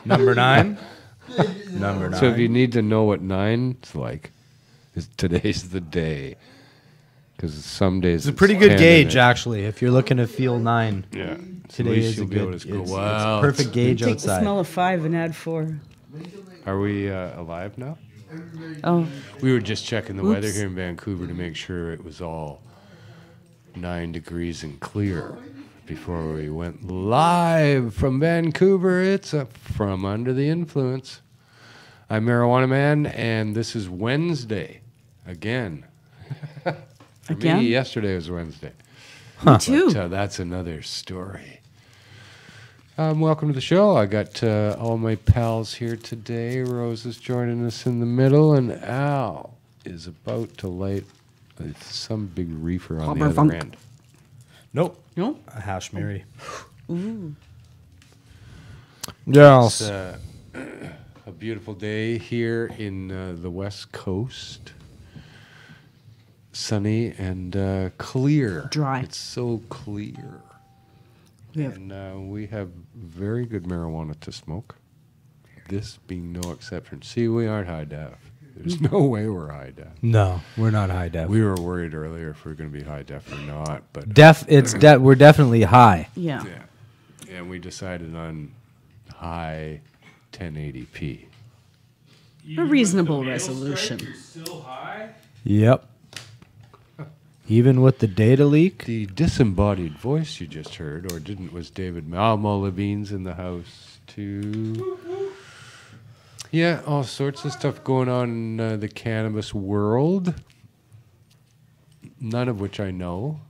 Number 9. Number 9. So if you need to know what 9's like, today's the day. Because some days it's a pretty good gauge, actually, if you're looking to feel 9. Yeah. Today is a good. It's a perfect gauge Take outside. the smell of 5 and add 4. Are we alive now? Oh. We were just checking the weather here in Vancouver to make sure it was all 9 degrees and clear before we went live from Vancouver. It's From Under the Influence. I'm Marijuana Man, and this is Wednesday again. For me, yesterday was Wednesday. Me too. But, that's another story. Welcome to the show. I got all my pals here today. Rose is joining us in the middle, and Al is about to light some big reefer on the other end. Nope. No? A hash Mary. Ooh. It's a beautiful day here in the West Coast. Sunny and clear. Dry. It's so clear. And we have very good marijuana to smoke. This being no exception. See, we aren't high def. There's no way we're high def. No, we're not high def. We were worried earlier if we are going to be high def or not, but we're definitely high. Yeah. And we decided on high 1080p. A reasonable resolution. You're still high? Yep. Even with the data leak? The disembodied voice you just heard, or didn't, was David Levine's in the house too. Yeah, all sorts of stuff going on in the cannabis world. None of which I know.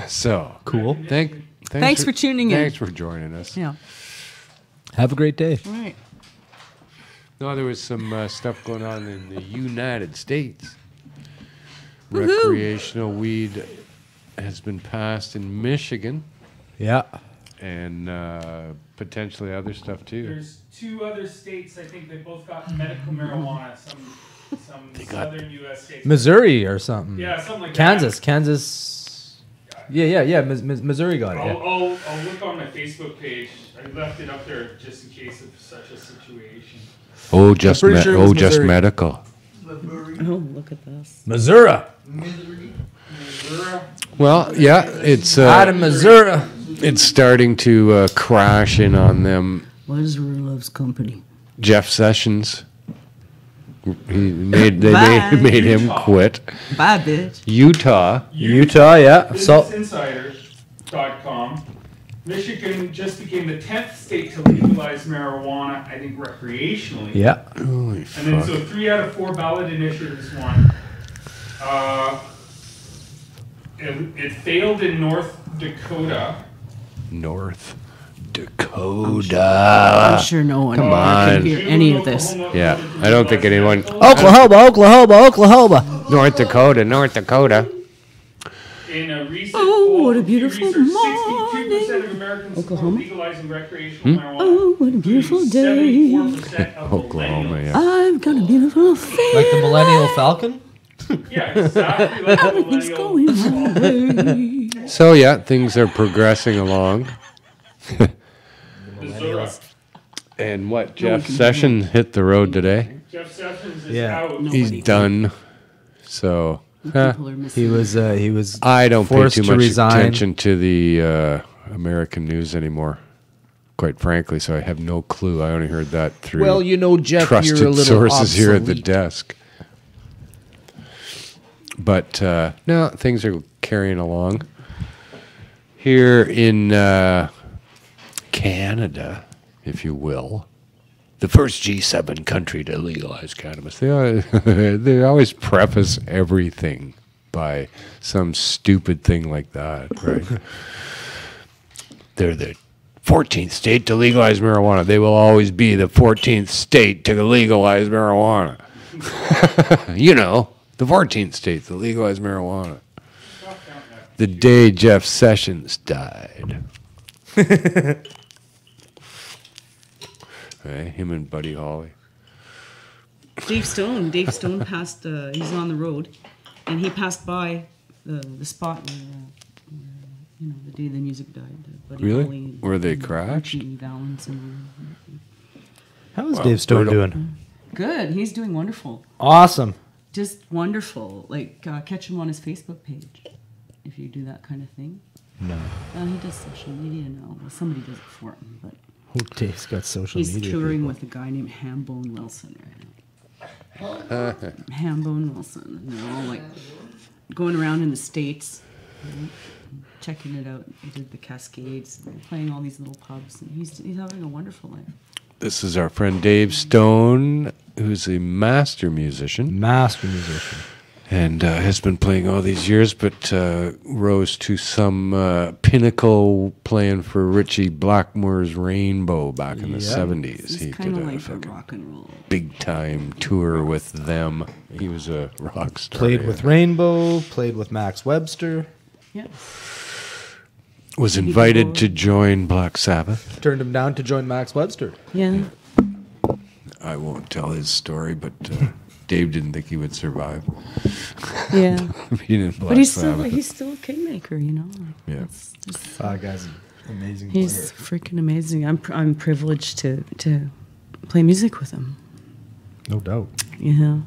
So cool. Thanks for tuning in. Thanks for joining us. Yeah. Have a great day. All right. No, there was some stuff going on in the United States. Woohoo! Recreational weed has been passed in Michigan. Yeah. And potentially other stuff too. There's 2 other states, I think they both got medical marijuana. Some southern U.S. states. Missouri or something. Yeah, something like Kansas. that. Kansas. Yeah. Missouri got it. I'll look on my Facebook page. I left it up there just in case of such a situation. Oh, just just medical. Oh, look at this. Missouri. Well, yeah, it's out of Missouri. It's starting to crash in on them. What is Rulov's company? Jeff Sessions. They made him quit. Bye, bitch. Utah, yeah. BusinessInsider.com. Michigan just became the 10th state to legalize marijuana, I think recreationally. Yeah. Holy fuck. And then so 3 out of 4 ballot initiatives won. It failed in North Dakota. I'm sure no one can hear any of this. Yeah, I don't think anyone. Oklahoma. North Dakota. In a recent poll, what a beautiful morning. 62% of Americans support legalizing recreational marijuana. Oh, what a beautiful day. 74% of Oklahoma, yeah. I've got a beautiful thing. Like the Millennial Falcon? Yeah, exactly. Like everything's going my way. So yeah, things are progressing along. And what? Jeff Sessions hit the road today. Jeff Sessions is out. He's done. So he was. I don't pay forced too to much resign. attention to the American news anymore, quite frankly. So I have no clue. I only heard that through Jeff, trusted you're a little sources here at the obsolete. desk. But no, things are carrying along here in Canada, if you will. The first G7 country to legalize cannabis. They always preface everything by some stupid thing like that, right? They're the 14th state to legalize marijuana. They will always be the 14th state to legalize marijuana. You know, the 14th state to legalize marijuana. The day Jeff Sessions died. Right, him and Buddy Holly. Dave Stone passed, he's on the road, and he passed by the spot where the day the music died. Buddy Really? Holly and- Were they and crashed? Archie Valens and How is Well, Dave Stone brutal. doing? good. He's doing wonderful. Awesome. Just wonderful. Like, catch him on his Facebook page if you do that kind of thing. No. He does social media now. Well, somebody does it for him, but Oh, Dave's got social he's media. touring people. with a guy named Hambone Wilson right now. Hambone Wilson. And they're all like going around in the States, checking it out. They did the Cascades, and they're playing all these little pubs, and he's having a wonderful life. This is our friend Dave Stone, who's a master musician Master musician. and has been playing all these years, but rose to some pinnacle playing for Richie Blackmore's Rainbow back in the Yeah. 70s. He He's kind did of a like a fucking rock and roll. big time tour with them. He was a rock star. Played yeah. with Rainbow, played with Max Webster. Yeah. Was invited to join Black Sabbath. Turned him down to join Max Webster. Yeah. I won't tell his story, but Dave didn't think he would survive. Yeah. He didn't Black But he's Sabbath. still a kingmaker, you know. Yeah. It's just- Guy's an amazing he's freaking amazing. I'm privileged to play music with him. No doubt. Yeah.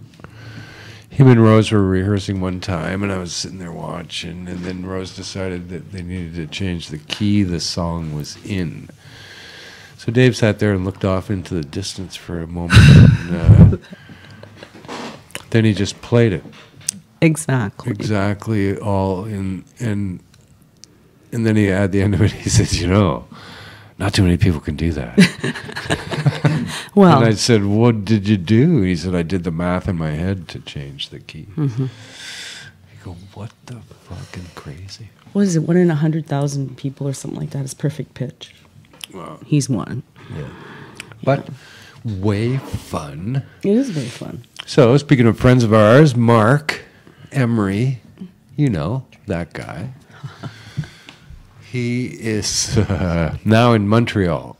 Him and Rose were rehearsing one time, and I was sitting there watching, and then Rose decided that they needed to change the key the song was in. So Dave sat there and looked off into the distance for a moment, and then he just played it Exactly. all in, and then he at the end of it he says, not too many people can do that. Well, And I said, what did you do? He said, I did the math in my head to change the key. Mm-hmm. You go, what the fucking crazy? what is it? 1 in 100,000 people or something like that is perfect pitch. Well, He's one. but way fun. It is very fun. So, speaking of friends of ours, Marc, Emery, that guy. He is now in Montreal.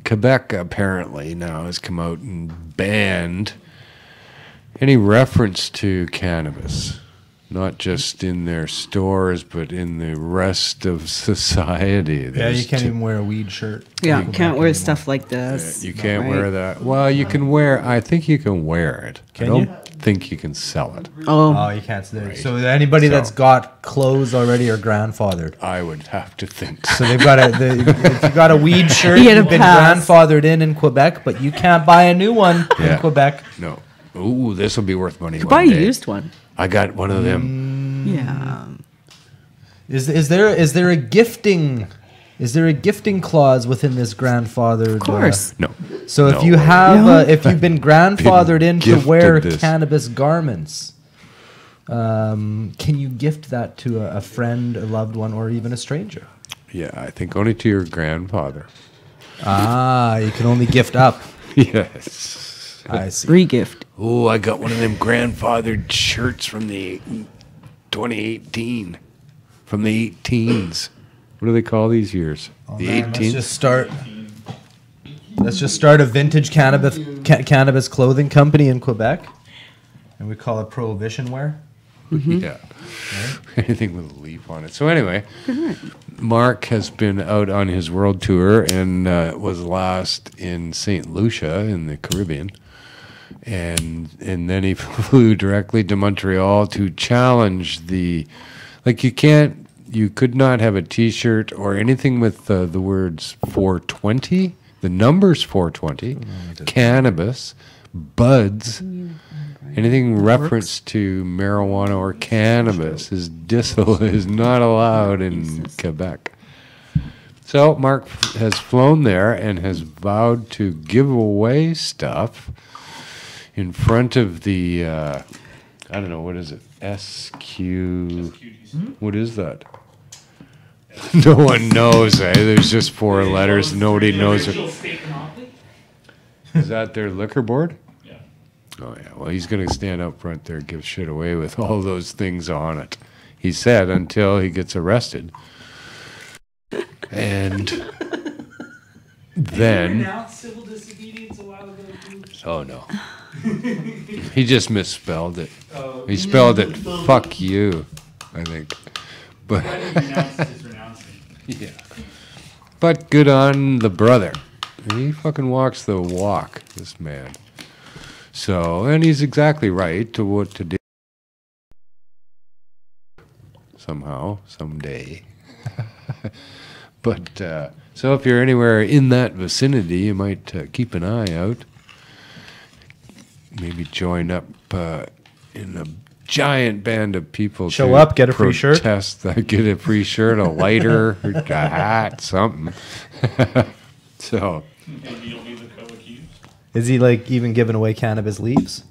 Quebec apparently now has come out and banned any reference to cannabis, not just in their stores, but in the rest of society. Yeah, There's you can't two- even wear a weed shirt. Yeah, in can't Quebec wear anymore. stuff like this. You can't right? wear that. Well, you can wear. I think you can wear it. Can I don't you? think you can sell it. Oh, Oh, you can't. Right. So anybody So- that's got clothes already are grandfathered. I would have to think. So they've got if you got a weed shirt, You get a you've been pass. grandfathered in Quebec, but you can't buy a new one Yeah. in Quebec. No. Ooh, this will be worth money. buy one a day. used one. I got one of them. Yeah. Is there a gifting clause within this grandfathered? Of course. No. So if No you way. have No. if you've been grandfathered in to gifted wear this. cannabis garments, can you gift that to a friend, a loved one, or even a stranger? Yeah, I think only to your grandfather. Ah, you can only gift up. Yes. I see. Regift. Oh, I got one of them grandfathered shirts from the 2018. From the 18s. What do they call these years? The Man, 18s? Let's just start a vintage cannabis clothing company in Quebec, and we call it Prohibition Wear. Yeah. Anything with a leaf on it. So anyway, Marc has been out on his world tour and was last in St. Lucia in the Caribbean. And then he flew directly to Montreal to challenge you could not have a T-shirt or anything with the words 420, the numbers 420, cannabis, buds, anything reference to marijuana or cannabis is not allowed in Quebec. So Marc has flown there and has vowed to give away stuff in front of the, I don't know, what is it? SQ, what is that? No one knows, eh? There's just 4 letters. Nobody knows it. Original state monopoly? Is that their liquor board? Yeah. Oh, yeah. Well, he's going to stand up front there and give shit away with all those things on it. He said until he gets arrested. And then... Announced civil disobedience a while ago, too. Oh, no. He just misspelled it. Oh, He spelled it fuck you, I think. But What he renounced is renouncing. Yeah. But good on the brother. He fucking walks the walk, this man. So, and he's exactly right to what to do. Somehow, someday. But, so if you're anywhere in that vicinity, you might keep an eye out. Maybe join up in a giant band of people. Show up, get a free shirt. Get a free shirt, a lighter, a hat, something. So. Maybe you'll be the co-accused. Is he like even giving away cannabis leaves?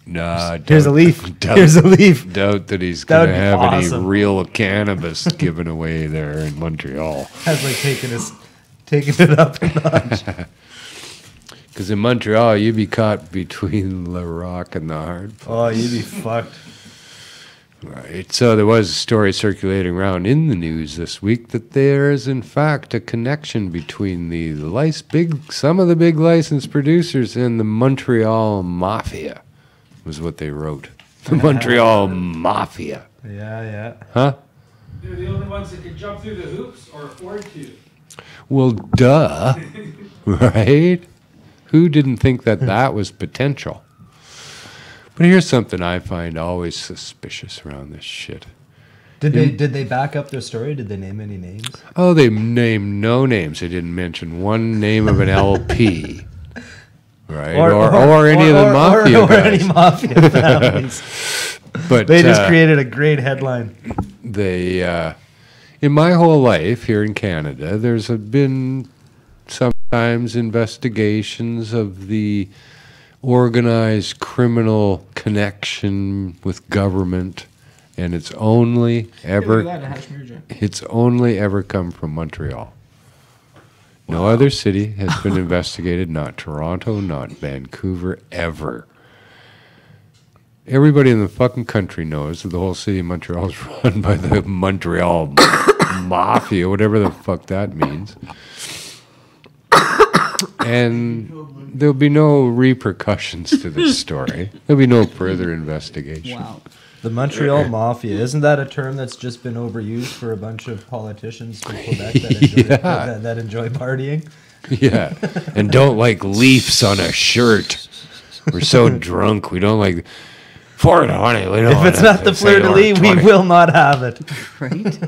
Nah, Here's a leaf. Here's a leaf. Doubt that he's That going would to be have awesome. any real cannabis given away there in Montreal. That's like taking it up a notch. Because in Montreal, you'd be caught between the rock and the hard. Oh, you'd be fucked. Right. So there was a story circulating around in the news this week that there is, in fact, a connection between some of the big licensed producers and the Montreal Mafia, was what they wrote. The Montreal Mafia. Yeah. Huh? They're the only ones that can jump through the hoops or afford to. Well, duh. Right? Who didn't think that was potential? But here's something I find always suspicious around this shit. Did they back up their story? Did they name any names? Oh, they named no names. They didn't mention one name of an LP. Right? Or any of the mafia or guys. any mafia families. But They just created a great headline. In my whole life here in Canada, there's been sometimes investigations of the organized criminal connection with government, and it's only ever come from Montreal. No other city has been investigated, not Toronto, not Vancouver, ever. Everybody in the fucking country knows that the whole city of Montreal is run by the Montreal Mafia, whatever the fuck that means. And there'll be no repercussions to this story. There'll be no further investigation. Wow. The Montreal Mafia, isn't that a term that's just been overused for a bunch of politicians from Quebec that enjoy partying? Yeah, and don't like leaves on a shirt. We're so drunk, we don't like 420. We don't If it's not the fleur-de-lis, we will not have it. Right?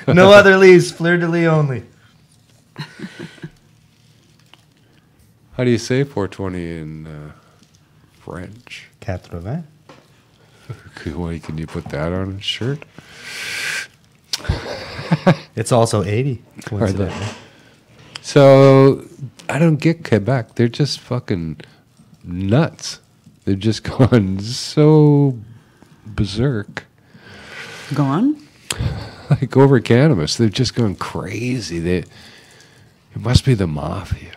No other leaves, fleur-de-lis only. How do you say 420 in French? 80. Can you put that on a shirt? It's also 80. Coincidentally. So I don't get Quebec. They're just fucking nuts. They've just gone so berserk. Gone? Like over cannabis, they've just gone crazy. It must be the mafia.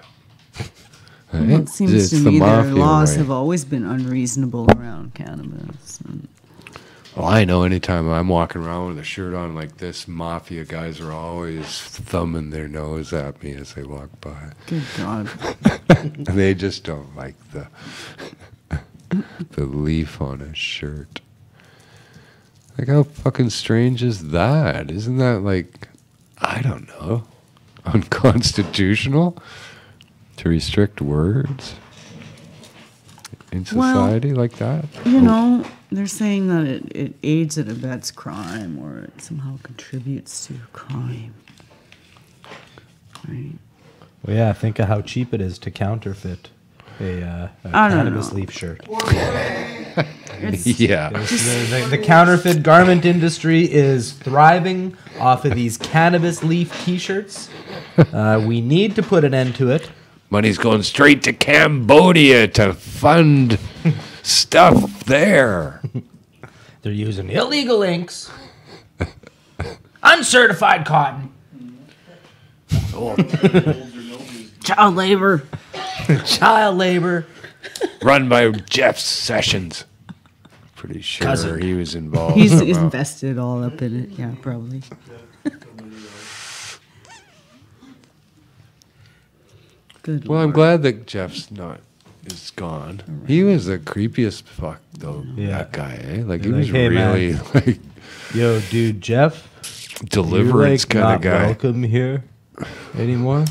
Right? Well, it seems It's to the me their mafia, laws right? have always been unreasonable around cannabis. And Well, I know anytime I'm walking around with a shirt on like this, mafia guys are always thumbing their nose at me as they walk by. good God. They just don't like the leaf on a shirt. Like, how fucking strange is that? Isn't that like, I don't know, unconstitutional to restrict words in society like that? You know, they're saying that it aids and abets crime, or it somehow contributes to crime. Right? Well, yeah, think of how cheap it is to counterfeit a I don't cannabis know. leaf shirt. It's, Yeah. The counterfeit garment industry is thriving off of these cannabis leaf T-shirts. We need to put an end to it. Money's going straight to Cambodia to fund stuff there. They're using illegal inks, uncertified cotton, child labor. child labor. Run by Jeff Sessions. Pretty sure Cousin. he was involved. He's somehow. invested all up in it. Yeah, probably. Good Well, I'm Lord. glad that Jeff's is gone. He was the creepiest fuck though. Yeah. That guy, eh? Like he You're was like, "Hey, man." really like Yo, dude, Jeff, deliverance You're, kind of not guy. welcome here anymore.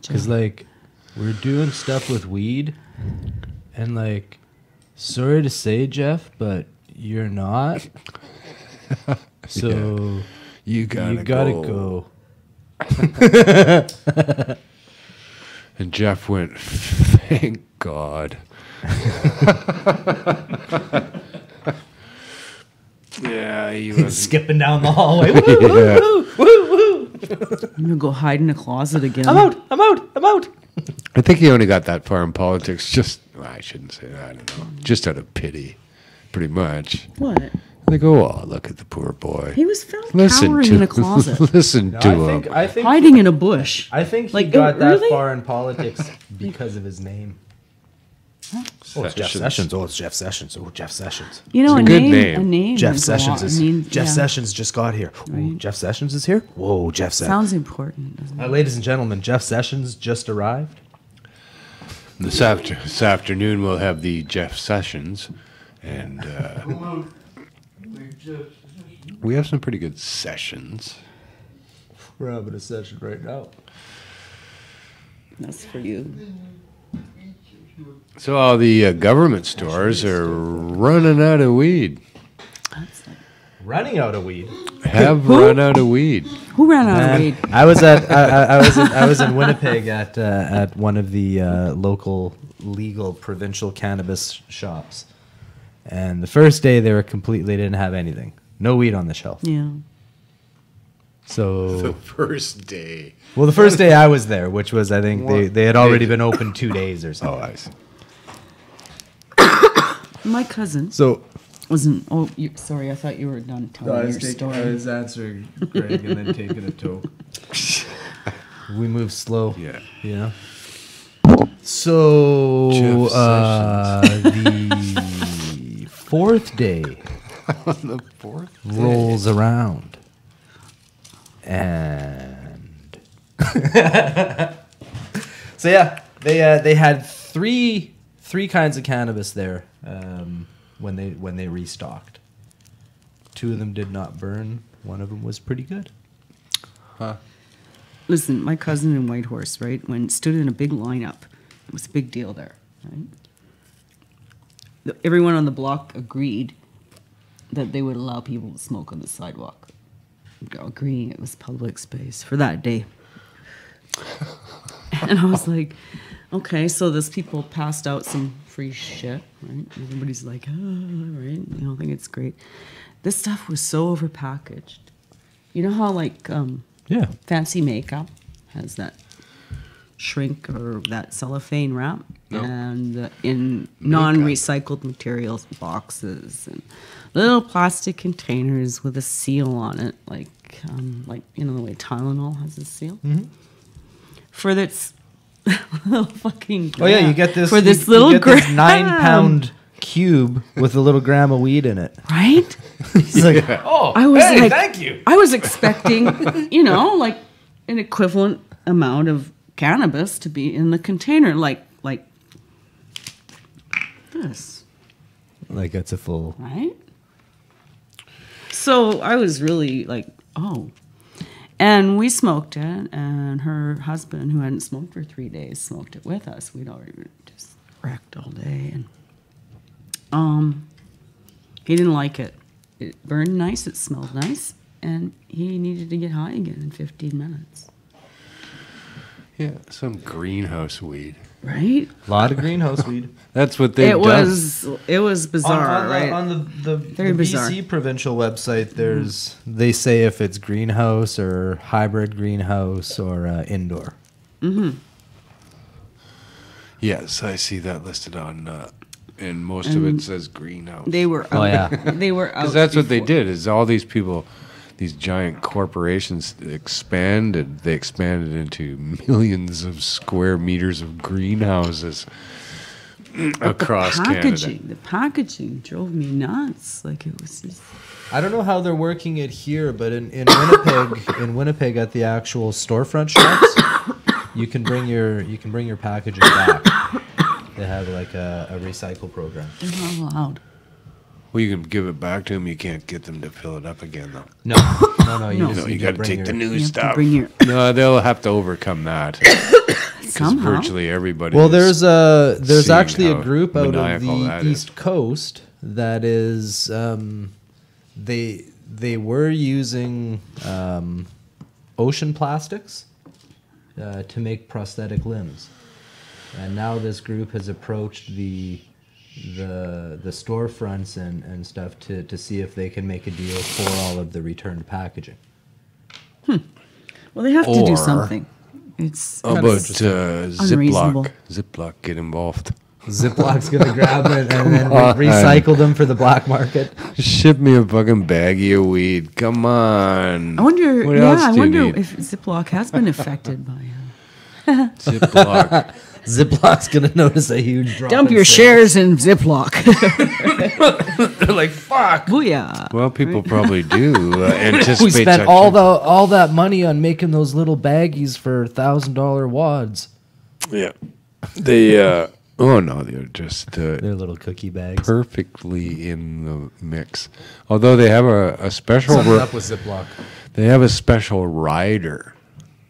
Because, like, we're doing stuff with weed. And, like, sorry to say, Jeff, but you're not. So You gotta go. And Jeff went, thank God. Yeah, he was. Skipping down the hallway. Yeah. I'm gonna go hide in a closet again. I'm out. I think he only got that far in politics just, well, I shouldn't say that, I don't know, just out of pity, pretty much. What? They go, oh, look at the poor boy. He was found cowering in a closet, Listen to him. I think hiding in a bush. I think he Like, got that really? far in politics because of his name. Oh, it's Jeff Sessions. Oh, it's Jeff Sessions. Oh, Jeff Sessions. You know, It's a a good name. name. A name. Jeff would go Sessions on. is I mean, Jeff yeah. Sessions just got here. Ooh, Right. Jeff Sessions is here. Whoa, Jeff Sessions. Sounds important, doesn't it? Ladies and gentlemen, Jeff Sessions just arrived. This afternoon we'll have the Jeff Sessions, and we have some pretty good sessions. We're having a session right now. That's for you. So all the government stores are running out of weed. That's like, Running out of weed. Have run out of weed. who ran out of Man, weed? I was at I was in Winnipeg at one of the local legal provincial cannabis shops, and the first day they didn't have anything, no weed on the shelf. Yeah. So first day. well, the first day I was there, which was I think they had already been open 2 days or something. Oh, I see. My cousin So wasn't. Oh, sorry. I thought you were done telling your story. answering Greg and then taking a toke. We move slow. Yeah. Yeah. So Jeff the fourth day On the fourth rolls around, and so yeah, they had three kinds of cannabis there when they restocked. 2 of them did not burn. 1 of them was pretty good. Listen, my cousin in Whitehorse, right, when stood in a big lineup, it was a big deal there, right? Everyone on the block agreed that they would allow people to smoke on the sidewalk, agreeing it was public space for that day. And I was like, okay, so those people passed out some free shit, right? Everybody's like, oh, right, I think it's great. This stuff was so overpackaged. You know how, like, Yeah. fancy makeup has that shrink or that cellophane wrap, No. and in non-recycled materials boxes and little plastic containers with a seal on it, like you know the way Tylenol has a seal. For this little fucking Oh yeah, you get this for this you little get this gram. 9-pound cube with a little gram of weed in it. right? It's like, oh, I was like, thank you. I was expecting, you know, like an equivalent amount of cannabis to be in the container, like this, Like it's a full. right? So I was really like, oh. And we smoked it, and her husband, who hadn't smoked for 3 days, smoked it with us. We'd already been just wrecked all day, and he didn't like it. It burned nice, it smelled nice, and he needed to get high again in 15 minutes. Yeah, some greenhouse weed. Right? A lot of greenhouse weed. That's what they've done. It was bizarre, right? On the Very BC bizarre. provincial website, they say if it's greenhouse or hybrid greenhouse or indoor. Yes, I see that listed on, and most of it says greenhouse. They were out. Oh, yeah. They were out. Because that's what they before. did. Is all these people, these giant corporations expanded. They expanded into millions of square meters of greenhouses across Canada. The packaging drove me nuts. Like it was just. I don't know how they're working it here, but in Winnipeg at the actual storefront shops, you can bring your packaging back. They have like a recycle program. They're not allowed. Well, you can give it back to them. You can't get them to fill it up again, though. No, no, you No. just No, you need got to bring take your- the new You have to stuff. bring your No, they'll have to overcome that. 'Cause somehow. virtually everybody. Well, is there's seeing actually a how group out of maniacal the that is. East Coast that is they were using ocean plastics to make prosthetic limbs, and now this group has approached the storefronts and stuff to see if they can make a deal for all of the returned packaging. Well, they have to do Or- something. It's How kind of about unreasonable. Ziploc? Ziploc, get involved. Ziplock's gonna grab it and then recycle them for the black market. Ship me a fucking baggie of weed. Come on. I wonder. What Yeah, else I do you wonder need? if Ziploc has been affected by. Ziploc. Ziplock's gonna notice a huge drop. Dump in your sales. shares in Ziploc. They're like, fuck. Booyah! Well, people probably do anticipate. We spent such all that money on making those little baggies for $1,000 wads. Yeah. They. Oh no, they're just They're little cookie bags. perfectly in the mix. Although they have a special. Something up with Ziploc. They have a special rider.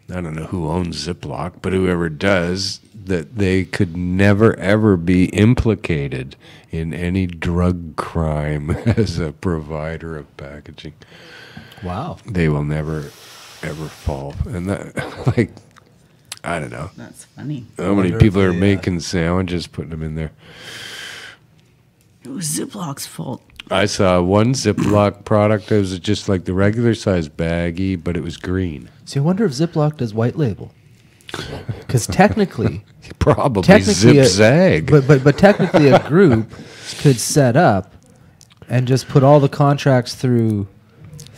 I don't know who owns Ziploc, but whoever does, that they could never ever be implicated in any drug crime as a provider of packaging. Wow. They will never ever fall. And that, like, I don't know. That's funny. How many wonder people if are they, making sandwiches, putting them in there? It was Ziploc's fault. I saw one Ziploc product. It was just like the regular size baggie, but it was green. See, I wonder if Ziploc does white label. Because technically, Probably technically, zig-zag. but technically, a group could set up and just put all the contracts through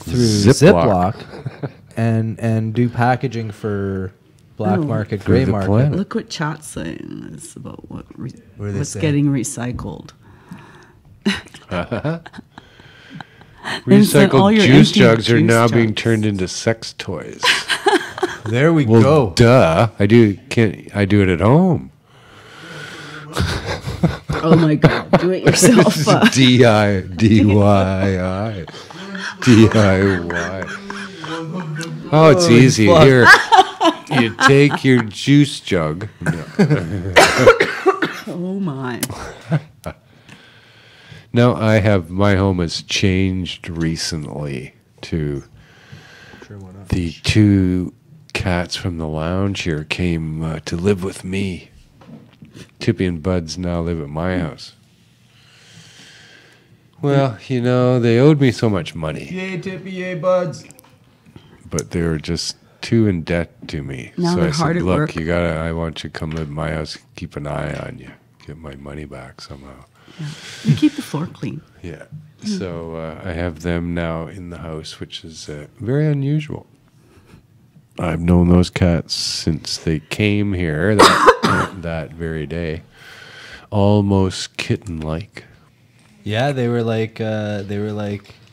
Ziploc. Ziploc, and do packaging for black Oh. market, For gray the market. planet. Look what chat's saying. It's about What are they what's saying? getting recycled. Recycled all your juice empty jugs are juice now being jugs. turned into sex toys. There we Well, go. duh. I do it at home. Oh my God! Do it yourself. DIY. Oh, it's easy. fuck. Here, you take your juice jug. No. Oh my! Now my home has changed recently to the two cats from the lounge here came to live with me. Tippy and Buds now live at my house. Well, they owed me so much money, Yay, Tippy, yay, buds. but they were just too in debt to me. Now So they're I hard said, at look, work." I want you to come live at my house, keep an eye on you, get my money back somehow. You keep the floor clean. Yeah. So I have them now in the house, which is very unusual. I've known those cats since they came here that very day. Almost kitten-like. Yeah, they were like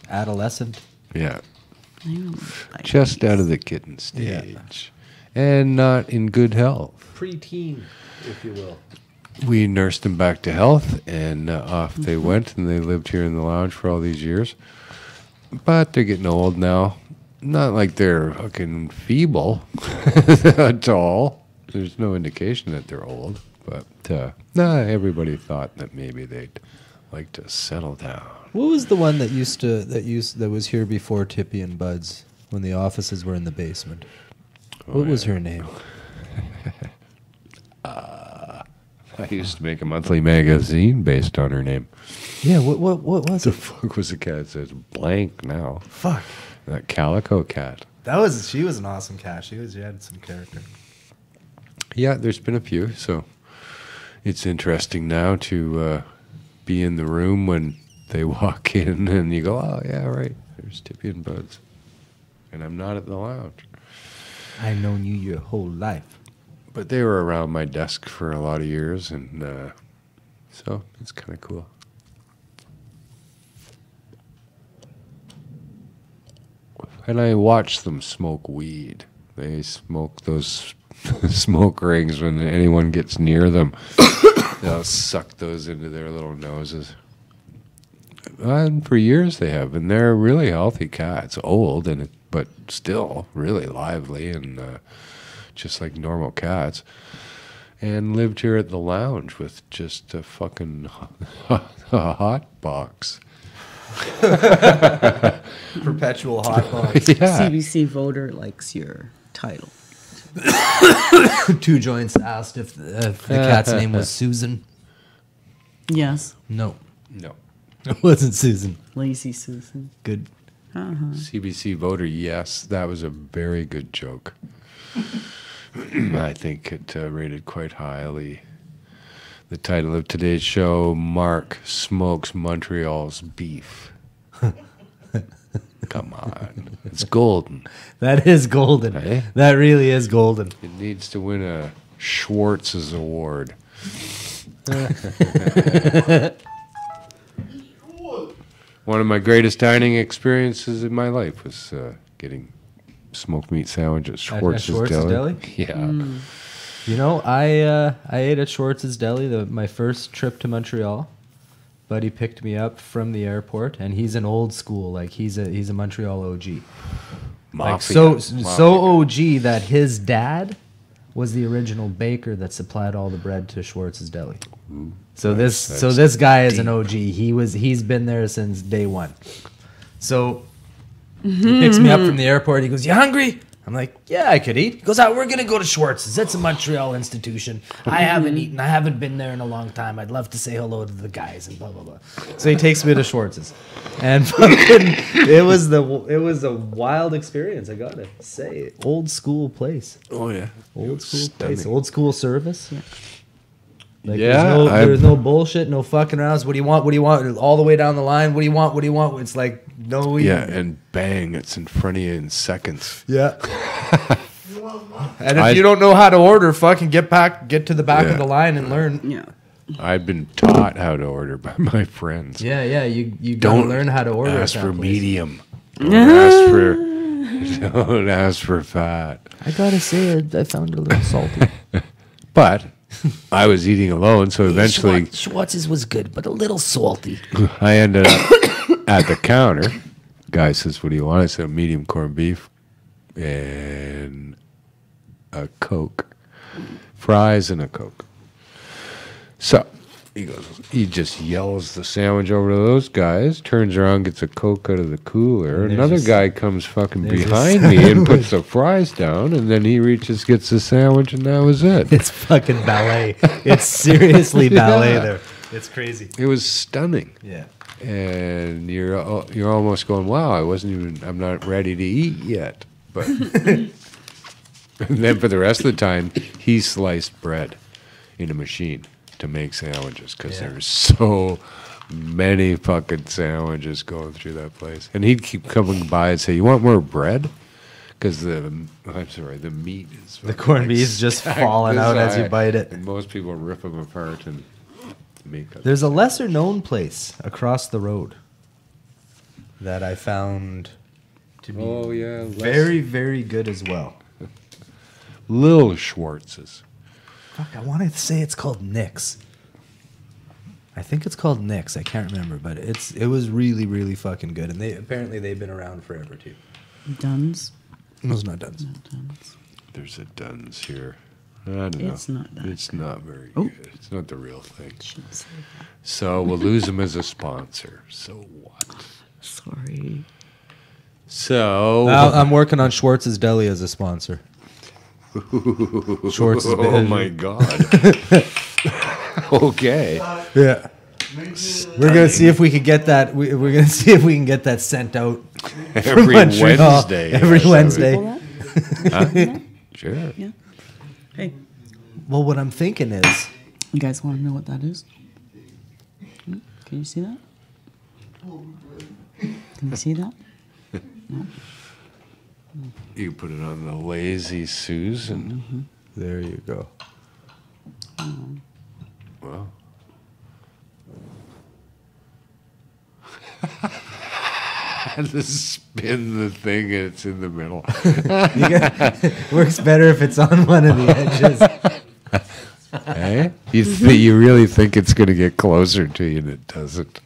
adolescent. Yeah. I don't like Just these. out of the kitten stage. And not in good health. Preteen, if you will. We nursed them back to health, and off they went, and they lived here in the lounge for all these years. But they're getting old now. Not like they're fucking feeble at all. There's no indication that they're old. But everybody thought that maybe they'd like to settle down. What was the one that was here before Tippy and Buds when the offices were in the basement? What was her name? I used to make a monthly magazine based on her name. Yeah, what was The it? fuck was the cat? It says blank now. Fuck. That calico cat. She was an awesome cat. She had some character. Yeah, there's been a few, so it's interesting now to be in the room when they walk in and you go, oh, yeah, right, there's Tippy and Buds. And I'm not at the lounge. I've known you your whole life. But they were around my desk for a lot of years, and so it's kind of cool. And I watch them smoke weed. They smoke those smoke rings when anyone gets near them. They'll suck those into their little noses. And for years they have, and they're really healthy cats, old but still really lively and just like normal cats. And lived here at the lounge with just a fucking a hot box. Perpetual hot box. Yeah. CBC voter likes your title. 2 joints asked if the cat's name was Susan. Yes. No, No. it wasn't Susan. Lazy Susan. Good. CBC voter, yes, that was a very good joke. I think it rated quite highly. The title of today's show, Marc Smokes Montreal's Beef. Come on. It's golden. That is golden. Eh? That really is golden. It needs to win a Schwartz's Award. One of my greatest dining experiences in my life was getting smoked meat sandwich at Schwartz's Deli. Yeah. You know, I ate at Schwartz's Deli my first trip to Montreal. Buddy picked me up from the airport, and he's an old school, like he's a Montreal OG. Like so OG that his dad was the original baker that supplied all the bread to Schwartz's Deli. So this guy is an OG. He's been there since day one. So he picks me up from the airport. He goes, "You hungry?" I'm like, "Yeah, I could eat." He goes, "We're gonna go to Schwartz's. It's a Montreal institution. I haven't eaten. I haven't been there in a long time. I'd love to say hello to the guys and blah blah blah." So he takes me to Schwartz's, and fucking, it was a wild experience. I gotta say, old school place. Oh, yeah. Old school stunning. place. Old school service. Yeah. Like Yeah, there's no bullshit, no fucking arounds. What do you want? What do you want? All the way down the line. What do you want? What do you want? It's like no. Yeah, and bang, it's in front of you in seconds. Yeah. And if you don't know how to order, fucking get to the back of the line and learn. Yeah. I've been taught how to order by my friends. Yeah, yeah. You gotta learn how to order. Ask at for that place. medium. Don't ask for fat. I gotta say, I found it a little salty. But I was eating alone, so eventually Schwartz's was good, but a little salty. I ended up at the counter. Guy says, "What do you want?" I said, "Medium corned beef and a Coke, fries and a Coke." So he just yells the sandwich over to those guys, turns around, gets a Coke out of the cooler. Another guy comes fucking behind me and puts the fries down, and then he reaches, gets the sandwich, and that was it. It's fucking ballet. It's seriously ballet there. It's crazy. It was stunning. Yeah. And you're almost going, wow, I'm not ready to eat yet. But and then for the rest of the time, he sliced bread in a machine to make sandwiches because there's so many fucking sandwiches going through that place. And he'd keep coming by and say, "You want more bread?" Because the meat is The corned beef is just falling out as you bite it. And most people rip them apart and make it. There's a lesser known place across the road that I found to be very, very good as well. Little Schwartz's. Fuck, I wanted to say it's called Nick's. I think it's called Nick's. I can't remember, but it was really, really fucking good. And they've been around forever too. Duns. No, it's not Duns. There's a Duns here. I don't know. It's not that It's not very Oh. good. It's not the real thing. Shouldn't say that. So we'll lose them as a sponsor. So what? Sorry. So I'm working on Schwartz's Deli as a sponsor. Schwartz's oh my god. Okay. Yeah. We're gonna see if we can get that. We're gonna see if we can get that sent out Every Montreal Wednesday. Every Wednesday. Well, that? Sure. Yeah. Hey, Well, what I'm thinking is, you guys want to know what that is? Can you see that? Can you see that? You put it on the Lazy Susan. there you go. Well. And to spin the thing, it's in the middle. Works better if it's on one of the edges. Eh? You really think it's going to get closer to you, and it doesn't.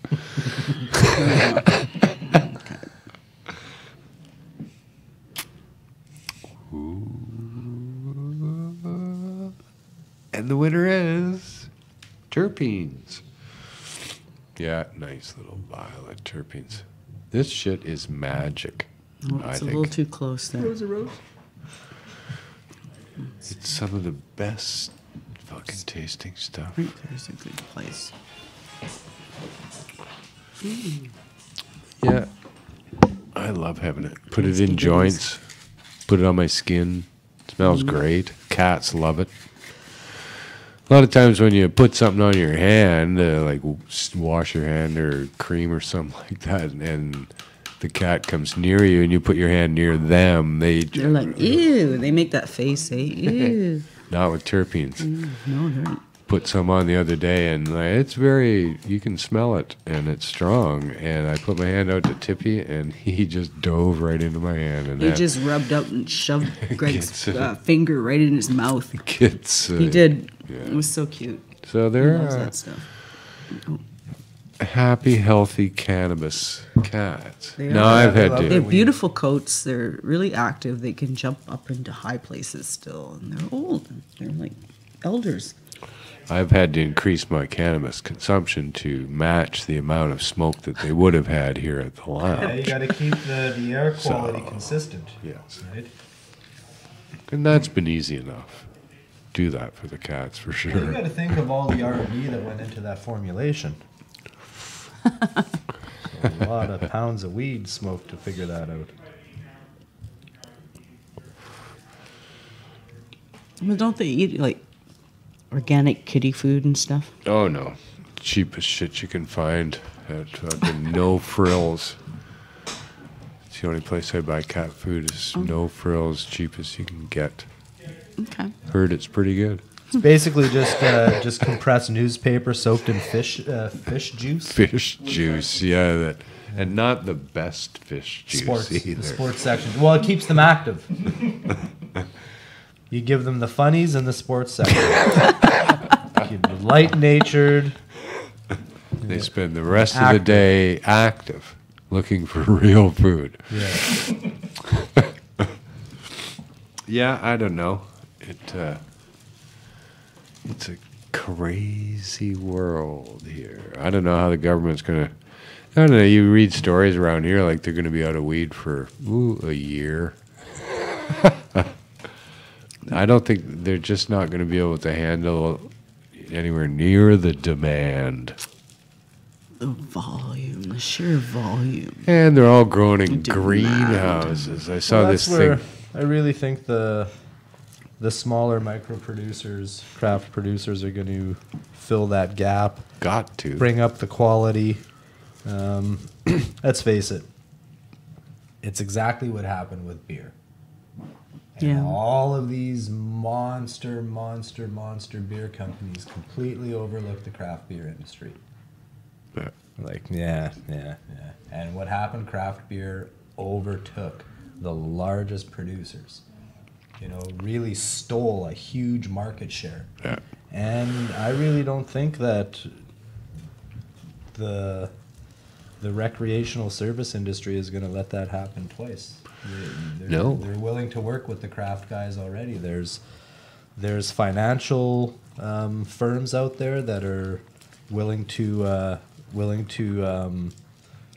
And the winner is Terpenes. Yeah, nice little violet terpenes. This shit is magic. Oh, I it's a think. little too close there. Rose of Rose. It's some of the best fucking tasting stuff. I think there's a good place. Yeah. I love having it. Put it in joints. Put it on my skin. Smells great. Cats love it. A lot of times when you put something on your hand, like wash your hand or cream or something like that, and the cat comes near you and you put your hand near them, They're like, ew. They make that face, say, ew. not with terpenes. No, they're Put some on the other day, and it's very, you can smell it, and it's strong. And I put my hand out to Tippy, and he just dove right into my hand. And He that just rubbed up and shoved Greg's Gets, finger right in his mouth. gets, He did. yeah. It was so cute. So He they're loves that stuff. happy, healthy cannabis cats. They Now are. I've had They They to. have beautiful coats. They're really active. They can jump up into high places still. And they're old. They're like elders. I've had to increase my cannabis consumption to match the amount of smoke that they would have had here at the Yeah, you lounge. got to keep the air quality So, consistent. yes. Right? And that's been easy enough. Do that for the cats for You sure. got to think of all the R&D that went into that formulation. A lot of pounds of weed smoked to figure that out. But don't they eat like organic kitty food and stuff? Oh no, cheapest shit you can find at fucking No Frills. It's the only place I buy cat food is No Frills, cheapest you can get. Okay. Heard it's pretty good. It's basically just compressed newspaper soaked in fish juice. Fish juice, yeah, that, and not the best fish juice Sports, either. the sports section. Well, it keeps them active. You give them the funnies in the sports section. Keep them light-natured. They spend the rest of the Active. day active, looking for real food. Yeah. Yeah, I don't know. It's a crazy world here. I don't know how the government's gonna. I don't know. You read stories around here like they're gonna be out of weed for a year. I don't think they're just not gonna be able to handle anywhere near the demand. The volume, the sheer volume. And they're all grown in Demand. greenhouses. I saw Well, this that's where thing. I really think the smaller micro producers, craft producers, are going to fill that gap, Got to. bring up the quality. Let's face it, it's exactly what happened with beer. And Yeah. all of these monster beer companies completely overlooked the craft beer industry. Yeah. Like, yeah. And what happened? Craft beer overtook the largest producers. You know, really stole a huge market share. Yeah. And I really don't think that the recreational service industry is going to let that happen twice. No. They're willing to work with the craft guys already. There's financial firms out there that are willing to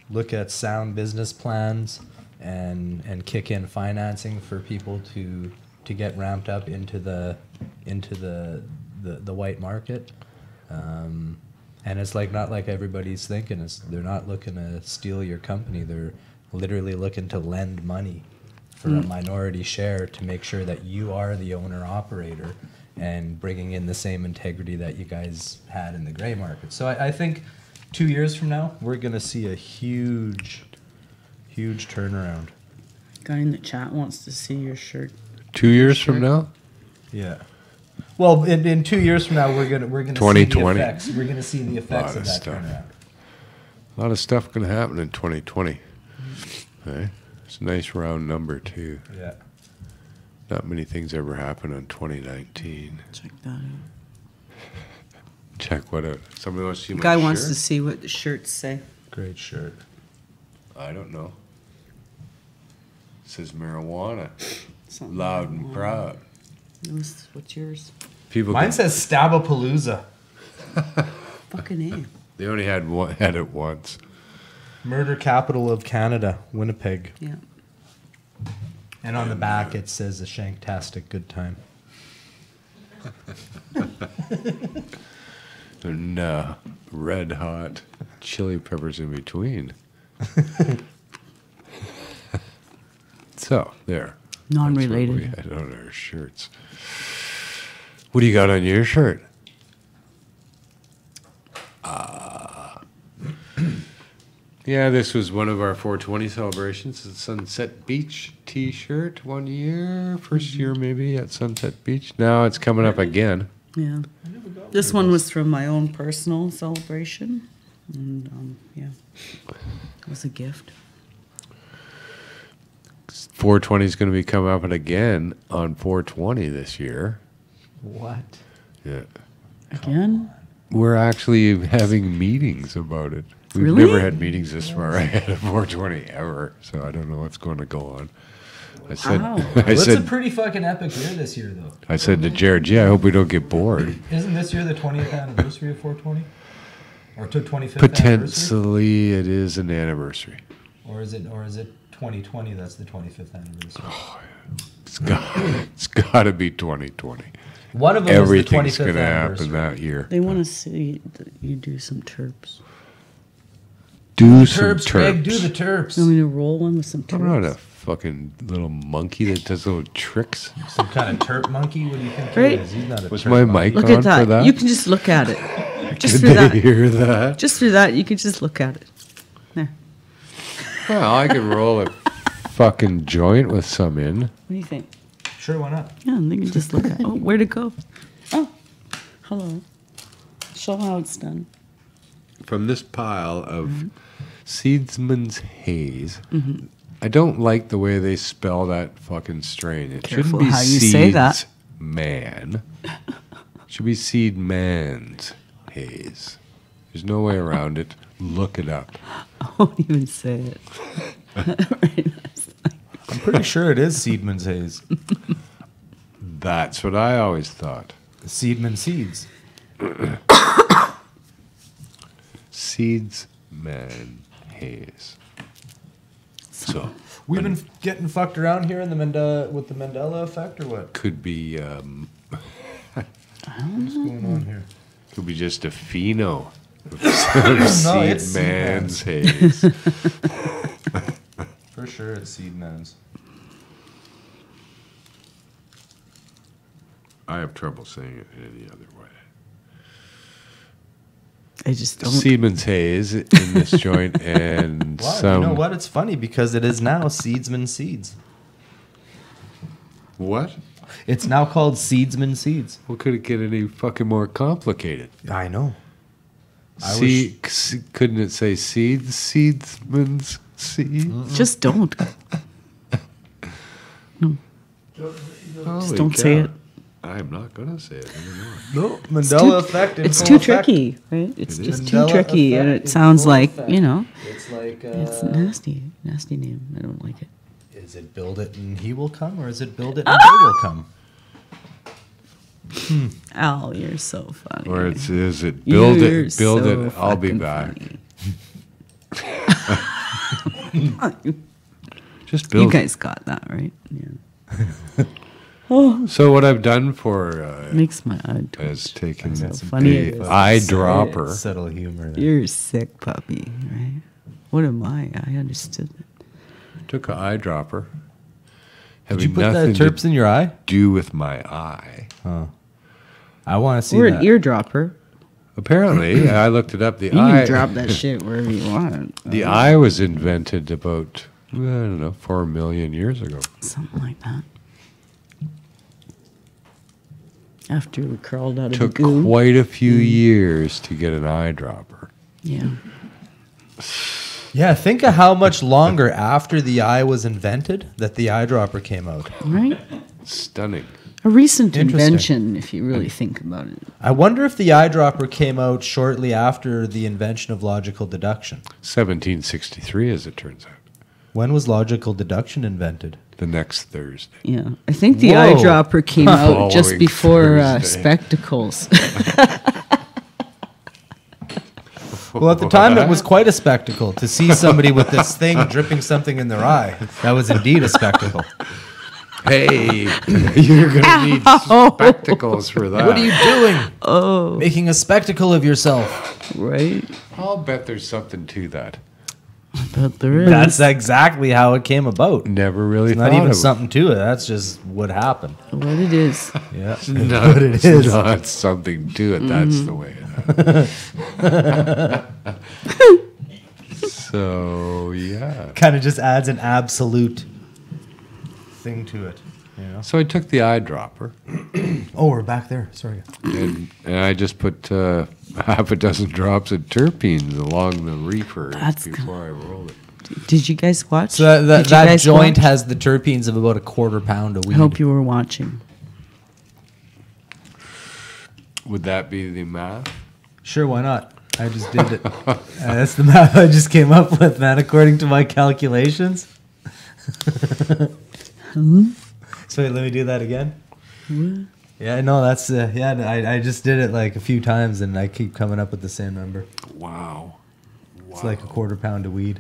look at sound business plans and kick in financing for people to get ramped up into the white market. And it's like not like everybody's thinking. They're not looking to steal your company. They're literally looking to lend money for a minority share to make sure that you are the owner operator and bringing in the same integrity that you guys had in the gray market. So I think 2 years from now, we're going to see a huge turnaround. Guy in the chat wants to see your shirt. 2 years from now? Yeah. Well, in 2 years from now, we're gonna see the 2020. effects. We're gonna see the effects Lot of of that stuff. turnaround. A lot of stuff going to happen in 2020. Okay? It's a nice round number, too. Yeah. Not many things ever happen in 2019. Check that out. Check what out. Somebody wants to see my Guy shirt? wants to see what the shirts say. Great shirt. I don't know. It says marijuana. Something Loud like and that. proud. What's yours? People Mine can- says Stabapalooza. Fucking A. they only had it once. Murder capital of Canada, Winnipeg. Yeah. And on the back it says a shanktastic good time. And red hot chili peppers in between. So, there. Non-related. That's what we had on our shirts. What do you got on your shirt? Yeah, this was one of our 420 celebrations. It's Sunset Beach T-shirt 1 year. First year maybe at Sunset Beach. Now it's coming up again. Yeah. This one was from my own personal celebration. And, yeah. It was a gift. 420 is going to be coming up again on 420 this year. What? Yeah. Again? We're actually having meetings about it. We've Really? never had meetings this far ahead of 420 ever, so I don't know what's going to go on. I said, Wow. I Well, it's a said, pretty fucking epic year this year, though. I said to Jared, "Yeah, I hope we don't get bored." Isn't this year the 20th anniversary of 420? Or to 25th anniversary? Potentially, it is an anniversary. Or is it 2020 that's the 25th anniversary? It's got to be 2020. One of them Everything's is the 25th going to happen anniversary. that year. They want to see that you do some terps. Do some Terps, Meg, do the terps. terps. You want me to roll one with some I'm not a terps? fucking little monkey that does little tricks. Some kind of terp monkey? What do you think Right. he is? He's not a Was terp my monkey. mic Look on at that. for that? You can just look at it. Just Did through they that. hear that? Just through that, you can just look at it. There. Well, I could roll a fucking joint with some in. What do you think? Sure, why not? Yeah, and they can just look at it. Oh, where'd it go? Oh, hello. Show how it's done. From this pile of Seedsman's Haze. I don't like the way they spell that fucking strain. It Careful shouldn't be how you say that. Man. It should be Seedman's Haze. There's no way around it. Look it up. I won't even say it. Right. I'm pretty sure it is Seedman's Haze. That's what I always thought. Seedman Seeds. Seedsman Haze. So We've been getting fucked around here in the with the Mandela effect, or what? could be What's going on here? could be just a pheno of No, it's Seedman's Haze. For sure, it's Seedman's. I have trouble saying it any other way. I just don't. Seedman's Haze in this joint and Wow, some. you know what? It's funny because it is now Seedsman Seeds. What? It's now called Seedsman Seeds. What could it get any fucking more complicated? I know. Couldn't it say seeds? Seedsman's seeds? Just don't. Just don't say it. I'm not gonna say it anymore. No, Mandela effect. In It's full too effect. tricky, right? It's It just is. too Mandela tricky, and effect it in sounds full like, effect. you know, It's like. it's nasty. Nasty name. I don't like it. Is it build it and he will come, or is it build it and they will come? Al, you're so funny. Or is it build You're it, build so it, I'll be fucking back. funny. Just build You it. guys got that, right? Yeah. So what I've done for Makes my eye is twitch. taken So That's some funny the it is. eyedropper. Subtle humor. There. You're a sick puppy, right? What am I? I understood it. Took an eyedropper. Did you Having put that nothing terps to in your eye? do with my eye. I want to see Or that. an eardropper. Apparently, I looked it up. The You eye, can drop that shit wherever you want. the eye was invented about I don't know 4 million years ago. Something like that. After we crawled out of Took the goo. quite a few years to get an eyedropper. Yeah. Yeah, think of how much longer after the eye was invented that the eyedropper came out. Right? Stunning. A recent Interesting. invention, if you really think about it. I wonder if the eyedropper came out shortly after the invention of logical deduction. 1763, as it turns out. When was logical deduction invented? The next Thursday. Yeah, I think the Whoa. eyedropper came out just Following before Thursday. spectacles. Well, at the time, it was quite a spectacle to see somebody with this thing dripping something in their eye. That was indeed a spectacle. Hey, you're going to need spectacles for that. What are you doing? Oh, Making a spectacle of yourself. right. I'll bet there's something to that. But there is. That's exactly how it came about. Never really It's not thought even of something to it. That's just what happened. what it is. Yeah. No, what it it's is. not something to it. That's the way it happened. So, yeah. Kind of just adds an absolute thing to it. You know? So I took the eyedropper Oh, we're back there. Sorry. and I just put half a dozen drops of terpenes along the reefer That's before I rolled it. Did you guys watch? So that, Did you that guys joint watch? has the terpenes of about a quarter pound of I weed. hope you were watching. Would that be the math? Sure, why not? I just did it. That's the math I just came up with, man, according to my calculations. So wait, let me do that again. Yeah, no, that's I just did it like a few times, and I keep coming up with the same number. Wow. It's like a quarter pound of weed.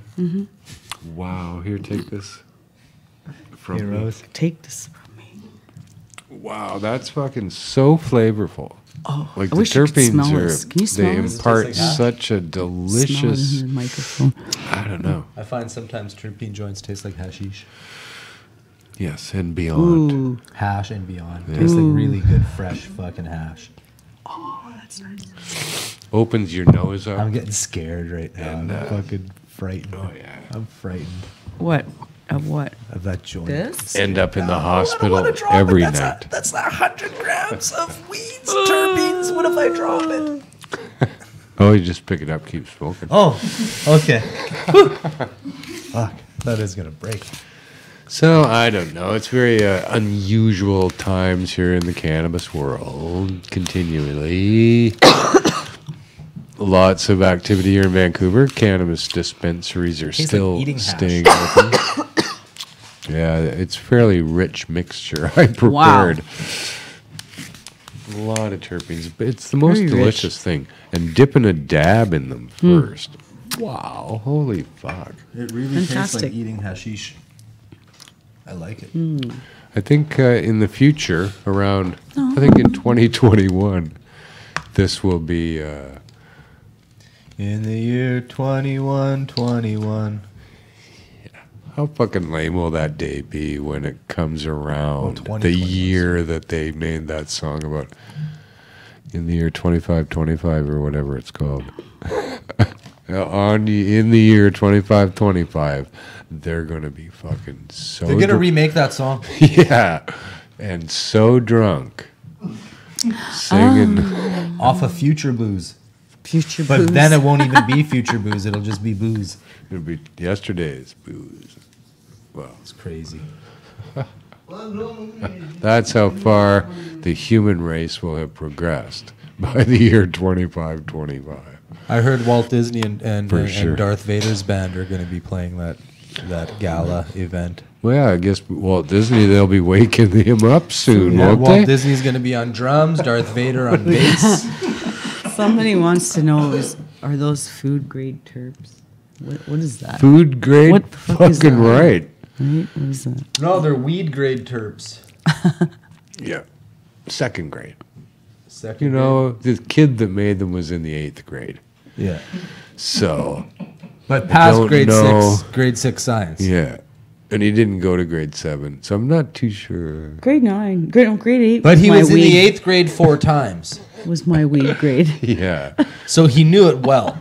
Wow. Here, take this. From Hey, me. Rose. Take this from me. Wow, that's fucking so flavorful. Oh, Like I the wish you could terpenes smell are, this. Can you smell they this? impart Does it taste like such a Smell it delicious, in the microphone. I don't know. I find sometimes terpene joints taste like hashish. Yes, and beyond. Ooh, Hash and beyond. Tastes like really good, fresh fucking hash. that's nice. Opens your nose up. I'm getting scared right now. And, I'm fucking frightened. oh, yeah. I'm frightened What? Of what? of that joint. This? End up in the hospital every night. That's 100 grams of weeds, terpenes. What if I drop it? Oh, you just pick it up, keep smoking. Oh, okay. Fuck, that is gonna break. So, I don't know. It's very unusual times here in the cannabis world, continually. Lots of activity here in Vancouver. Cannabis dispensaries are Tastes like still eating hash. staying open. Yeah, it's fairly rich mixture I prepared. A lot of terpenes, but it's the most Very delicious thing. And dipping a dab in them first. Wow, holy fuck. It really tastes Fantastic. like eating hashish. I like it. I think in the future, around, I think in 2021, this will be, In the year 2121. how fucking lame will that day be when it comes around? The 2021. year that they made that song about, in the year 2525 or whatever it's called. In the year 2525, they're going to be fucking so They're gonna drunk. remake that song. Yeah, and so drunk. Singing. Off of Future Booze. Future But booze. then it won't even be Future Booze. It'll just be booze. It'll be yesterday's booze. Well, It's crazy. that's how far the human race will have progressed by the year 2525. I heard Walt Disney and For sure. Darth Vader's band are going to be playing that gala event. Well, yeah, I guess Walt Disney, they'll be waking him up soon, Yeah, won't Walt they? Disney's going to be on drums, Darth Vader on bass. Somebody wants to know: are those food grade terps? What is that? Food grade? What the fuck is Fucking that? right. Right? What is that? No, they're weed grade terps. Yeah. Second grade. Second You know, the kid that made them was in the 8th grade. grade. Yeah. So, But past don't grade know. grade 6 science. yeah. And he didn't go to grade 7, so I'm not too sure. Grade 9, grade 8. But he my was in the weed- 8th grade 4 times. Was my weed grade? Yeah. So he knew it well.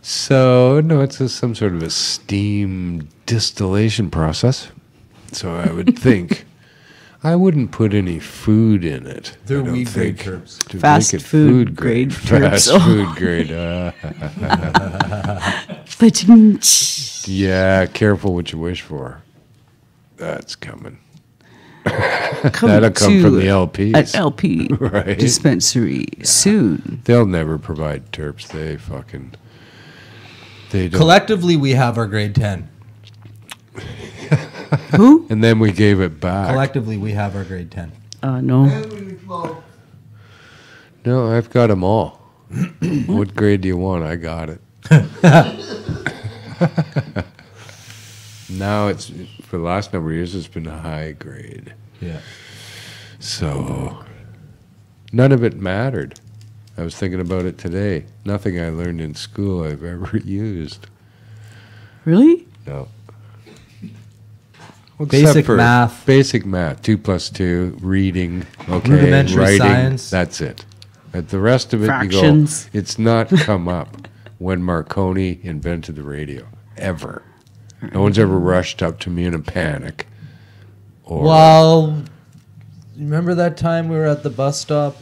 So, no, it's some sort of a steam distillation process. So I would think I wouldn't put any food in it. They're I don't weed grade think, terps. to Fast make it food grade Fast terps. food grade. But Yeah, careful what you wish for. That's coming. That'll come from the LPs. An LP Right. dispensary soon. They'll never provide terps. They don't. Collectively, we have our grade 10. Who? And then we gave it back. Collectively, we have our grade 10. No. No, I've got them all. What grade do you want? I got it. Now it's, for the last number of years, it's been a high grade. Yeah. So none of it mattered. I was thinking about it today. Nothing I learned in school I've ever used. Really? No. Basic math. Basic math. 2 plus 2. Reading. Okay. Rudimentary Writing. science. That's it. But the rest of it, Fractions. you go, it's not come up when Marconi invented the radio. Ever. No one's ever rushed up to me in a panic. Or Well, remember that time we were at the bus stop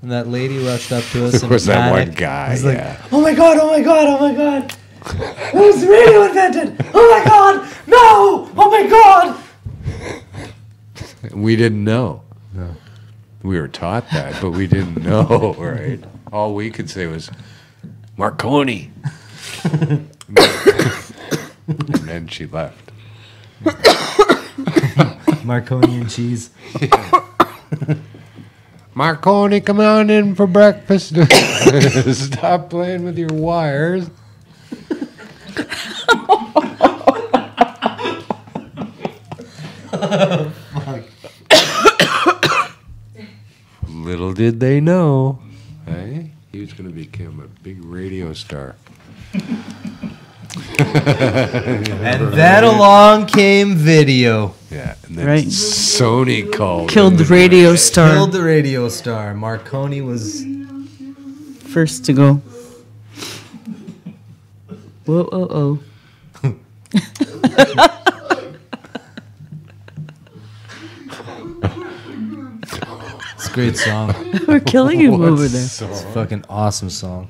and that lady rushed up to us there and was that one panicked? guy. He's like, Yeah. oh my God, oh my God, oh my God. It was the radio invented. Oh my God, no, oh my God. We didn't know. No. We were taught that, but we didn't know, right? All we could say was, Marconi. And then she left. Marconi and cheese. Marconi, come on in for breakfast. Stop playing with your wires. Little did they know, hey, he was going to become a big radio star. And then along came video. Yeah, and then Right. Sony called. Killed the radio star. Killed the radio star. Marconi was... First to go. Whoa, oh, oh. It's a great song. We're killing him over there. It's a fucking awesome song.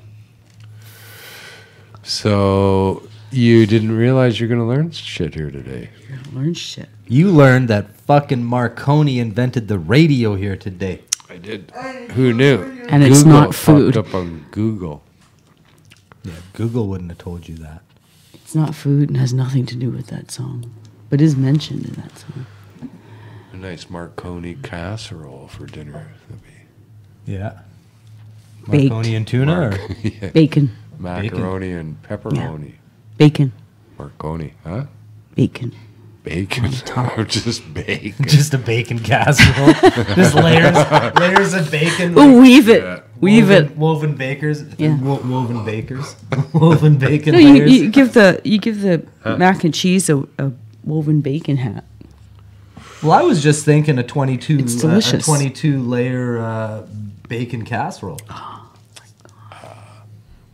So you didn't realize you're going to learn shit here today. Learn shit. You learned that fucking Marconi invented the radio here today. I did. Who knew? And it's not food. Popped up on Google. Yeah, Google wouldn't have told you that. It's not food and has nothing to do with that song, but is mentioned in that song. A nice Marconi casserole for dinner. That'd be Yeah. Baked. Marconi and tuna? Or? yeah. Bacon. Macaroni and pepperoni. Bacon. Marconi, huh? Bacon. Bacon. Or just bacon. Just a bacon casserole. Just layers of bacon. Oh, weave it. Yeah. Weave it. Woven bakers. Yeah. Woven bakers. Woven bacon No, layers. you give the mac and cheese a woven bacon hat. Well, I was just thinking a 22 It's delicious. 22 layer bacon casserole.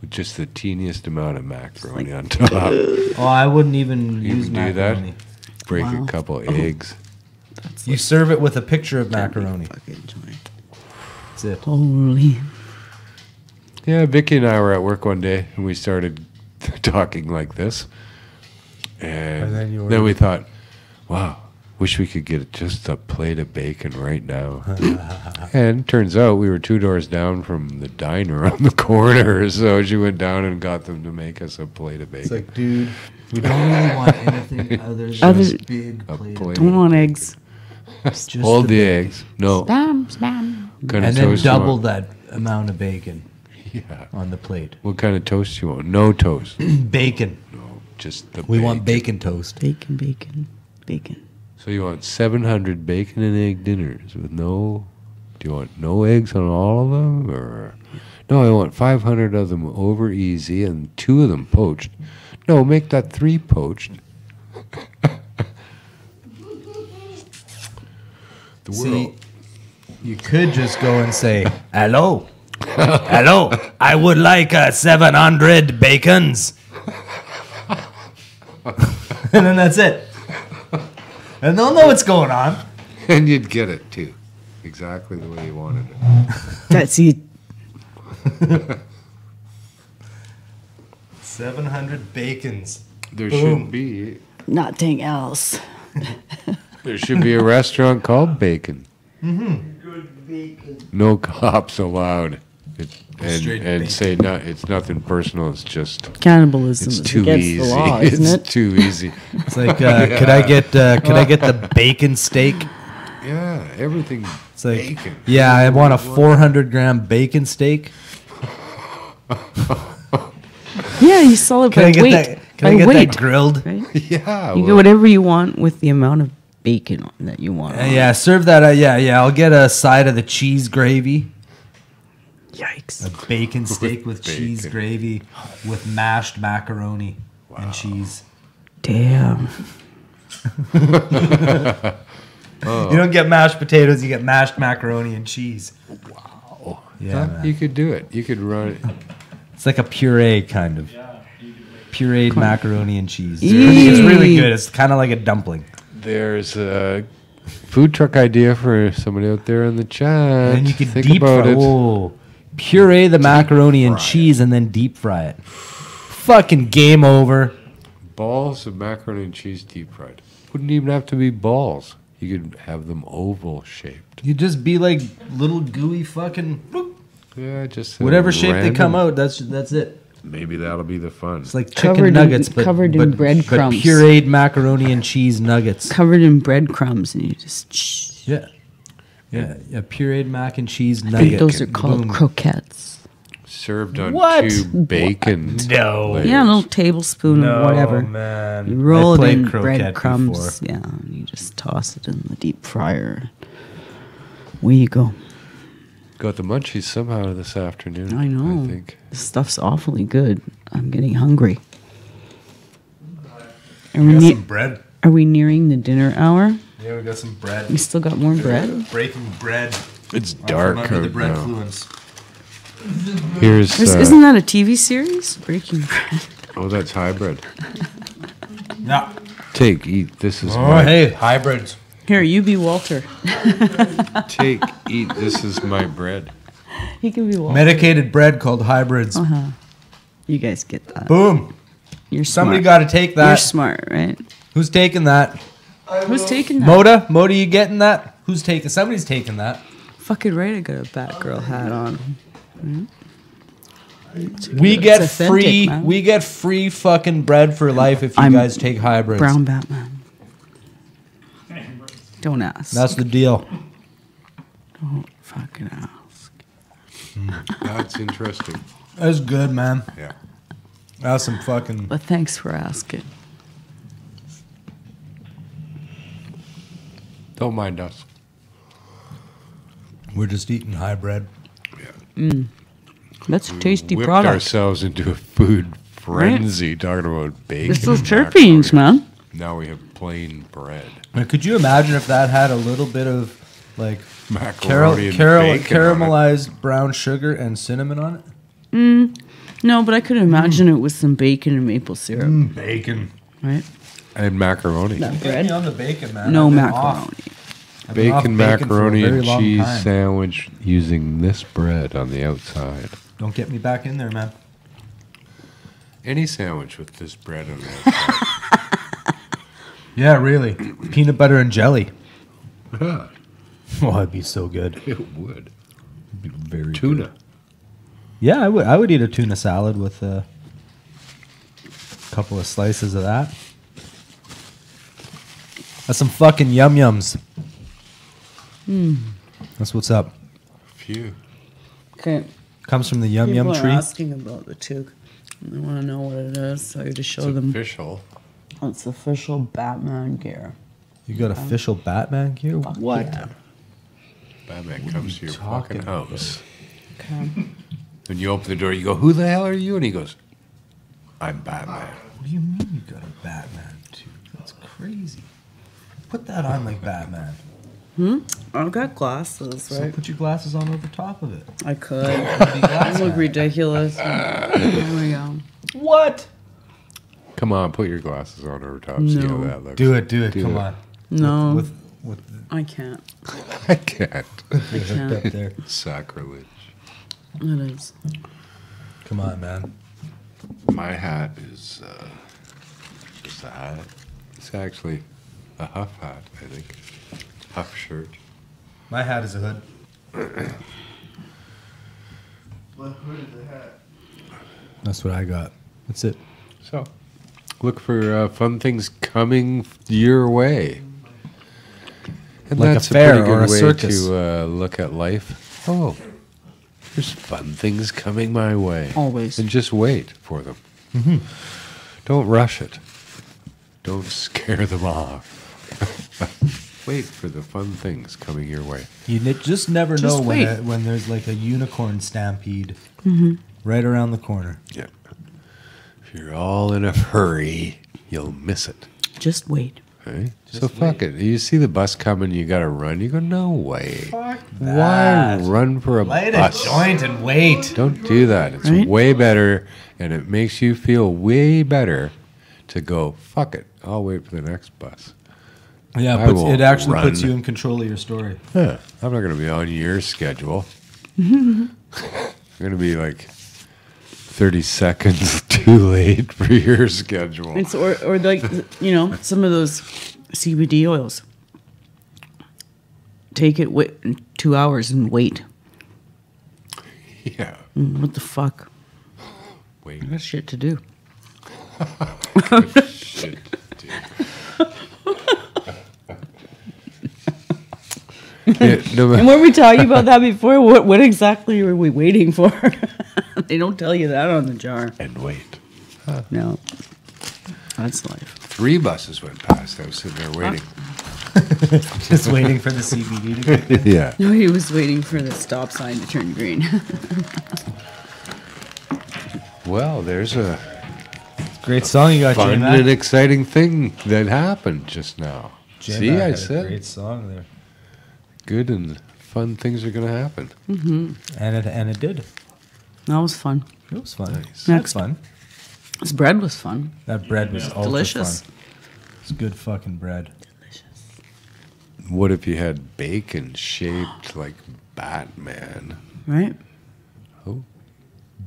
With just the teeniest amount of macaroni on top. Oh, I wouldn't even You use can do that? macaroni. Break Wow. a couple eggs. You serve it with a picture of macaroni. That's it. Holy. Yeah, Vicky and I were at work one day and we started talking like this. And then we thought, wow, wish we could get just a plate of bacon right now. And turns out we were 2 doors down from the diner on the corner. So she went down and got them to make us a plate of bacon. It's like, dude, we don't really want anything other than Other- this big A plate. plate. Don't want eggs. Just Hold the bacon. eggs. No. Spam, spam. What kind And of then toast you double want? that amount of bacon Yeah. on the plate. What kind of toast you want? No toast. Bacon. No, just the We want bacon toast. Bacon, bacon, bacon. So you want 700 bacon and egg dinners with no... Do you want no eggs on all of them? Or no, I want 500 of them over easy and 2 of them poached. No, make that 3 poached. The See, world. you could just go and say, hello. Hello. I would like 700 bacons. And then that's it. And they'll know what's going on. And you'd get it too. Exactly the way you wanted it. That's it. 700 bacons. There Boom. should be... Nothing else. There should be a restaurant called Bacon. Good bacon. No cops allowed. Straight And bacon. say no, it's nothing personal. It's just Cannibalism it's is too against easy. the law, isn't It's it? too easy. It's like, could I get the bacon steak? Yeah, everything. It's like, Bacon. yeah, I want a 400-gram bacon steak. Yeah, you sell it Can by I get weight. that? Can By I get weight, that grilled? right? Yeah. You get whatever you want with the amount of bacon that you want. on it. Yeah, serve that. Yeah. I'll get a side of the cheese gravy. Yikes. A bacon steak with cheese bacon. gravy with mashed macaroni and cheese. Damn. You don't get mashed potatoes, you get mashed macaroni and cheese. Wow. Yeah, man. You could do it. You could run it. It's like a puree, kind of. Yeah, you could make Pureed macaroni and cheese. Eee. It's really good. It's kind of like a dumpling. There's a food truck idea for somebody out there in the chat. And then you can think deep about fry. it. Oh, puree the macaroni and fry it. cheese and then deep fry it. Fucking game over. Balls of macaroni and cheese deep fried. Wouldn't even have to be balls. You could have them oval shaped. You just be like little gooey fucking bloop. Yeah, just Whatever shape they come random- out. That's it. Maybe that'll be the fun. It's like chicken Covered in- nuggets, but covered in breadcrumbs. But pureed macaroni and cheese nuggets. Covered in breadcrumbs, and you just. Yeah. Yeah, pureed mac and cheese I nugget. think those are called Boom. croquettes. Served on What? 2 bacon. No. layers. Yeah, a little tablespoon of whatever. Man. You roll I it played in croquette breadcrumbs. before. Yeah, and you just toss it in the deep fryer. Where you go. Got the munchies somehow this afternoon. I know. I think. This stuff's awfully good. I'm getting hungry. Are we, We got ne- some bread. are we nearing the dinner hour? Yeah, we got some bread. We still got more bread? Breaking bread. It's From dark under the out bread now. fluence. Here's. Isn't that a TV series? Breaking Bread. Oh, that's hybrid. Yeah. Take, eat. This is Oh, my. hey, hybrids. Here, you be Walter. Take, eat. This is my bread. He can be Walter. Medicated bread called hybrids. Uh-huh. You guys get that. Boom. You're Somebody smart. got to take You're that. smart, right? Who's taking that? Who's taking that? Moda, you getting that? Who's taking? Somebody's taking that. Fucking right, I got a Batgirl hat on. We It's get authentic, free. man. We get free fucking bread for life if you I'm guys take hybrids. Brown Batman. Don't ask. That's the deal. Don't fucking ask. That's interesting. That's good, man. Yeah. That's some fucking. But thanks for asking. Don't mind us. We're just eating hybrid. That's a tasty Whipped product. ourselves into a food frenzy talking about bacon. It's those and terpenes, macaroni. man. Now we have plain bread. Now, could you imagine if that had a little bit of like Macaroni and bacon on it. caramelized brown sugar and cinnamon on it? No, but I could imagine it with some bacon and maple syrup, Bacon. right? And macaroni. That Get bread. me on the bacon, man. No I've been macaroni. off. I've been off Bacon, bacon for a macaroni, very and long cheese time. sandwich using this bread on the outside. Don't get me back in there, man. Any sandwich with this bread on the outside. Yeah, really. Peanut butter and jelly. Yeah, Oh, that'd be so good. it would. It'd be very Tuna. good. Yeah, I would. I would eat a tuna salad with a couple of slices of that. That's some fucking yum yums. That's what's up. Phew. Okay. Comes from the yum yum People are tree. asking about the toque. They want to know what it is, so you just show It's them. official. It's official Batman gear. You got official Batman gear? What? yeah. Batman comes to your talking fucking house. Okay. When you open the door, you go, "Who the hell are you?" And he goes, "I'm Batman." What do you mean you got a Batman too? That's crazy. Put that on like Batman. I've got glasses, So right? put your glasses on over top of it. I could. Be glass I look man. ridiculous. There we go. What? Come on, put your glasses on over top. See how No. that looks. Do it. Do Come it. on. No, With I can't. I can't. I the hook up can't. there. Sacrilege. It is. Come on, man. My hat is just a hat. It's actually A huff hat, I think. Huff shirt. My hat is a hood. What hood is the hat? That's what I got. That's it. So, look for fun things coming your way. And Like a that's fair pretty good or a way circus. to look at life. Oh, there's fun things coming my way. Always. And just wait for them. Mm-hmm. Don't rush it. Don't scare them off. Wait for the fun things coming your way. You just never Just know wait. when there's like a unicorn stampede right around the corner. Yeah. If you're all in a hurry, you'll miss it. Just wait. Right? So fuck it. You see the bus coming, you gotta run. You go, no way. Fuck Why run for a Light bus? a joint and wait. Don't do that. It's Right? way better, and it makes you feel way better to go, fuck it. I'll wait for the next bus. Yeah, I won't it actually puts run. you in control of your story. Huh. I'm not going to be on your schedule. I'm going to be like 30 seconds too late for your schedule. It's or like some of those CBD oils. Take it 2 hours and wait. Yeah. What the fuck? Wait. That's shit to do. Shit, dude. Yeah, no, And were we talking about that before? What exactly were we waiting for? They don't tell you that on the jar. and wait. No. That's life. 3 buses went past. I was sitting there waiting. Just waiting for the CBD to kick in. Yeah. No, he was waiting for the stop sign to turn green. Well, there's a Great song you got, fun J-Mac. and exciting thing that happened just now. J-Mac See, I had a said great song there, good and fun things are going to happen. and it did. That was fun. It was fun. Nice. That's Next. fun. This bread was fun. That bread was ultra Delicious. fun. It's good fucking bread. What if you had bacon shaped like Batman? Right?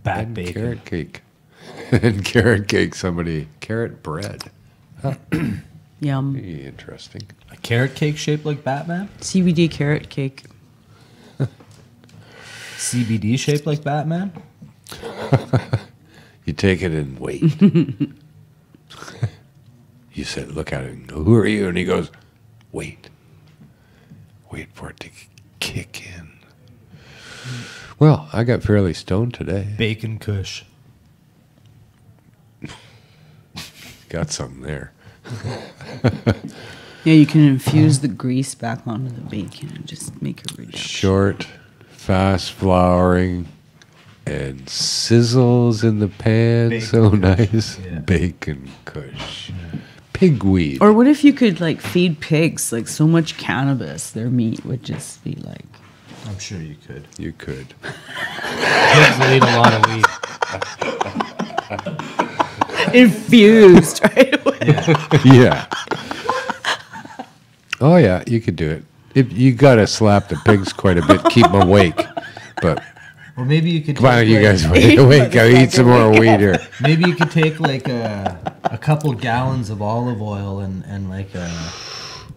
Bat And bacon. carrot cake. And carrot cake, carrot bread. Yum. Be interesting. A carrot cake shaped like Batman? CBD carrot cake. CBD shaped like Batman? You take it and wait. You said, look at it and go, who are you? And he goes, wait. Wait for it to kick in. Well, I got fairly stoned today. Bacon Kush. Got something there. Yeah, you can infuse the grease back onto the bacon and just make a reduction. Short, fast flowering, and sizzles in the pan. Bacon so kush. nice. Yeah. Bacon kush. Pigweed. Or what if you could like feed pigs like so much cannabis, their meat would just be like I'm sure you could. You could. Pigs will eat a lot of weed. infused right away. Yeah. Oh yeah, you could do it. You gotta slap the pigs quite a bit, keep them awake. But Or maybe you could come on, take, you like- guys wake. Go eat some more weed here. Maybe you could take like a couple gallons of olive oil and like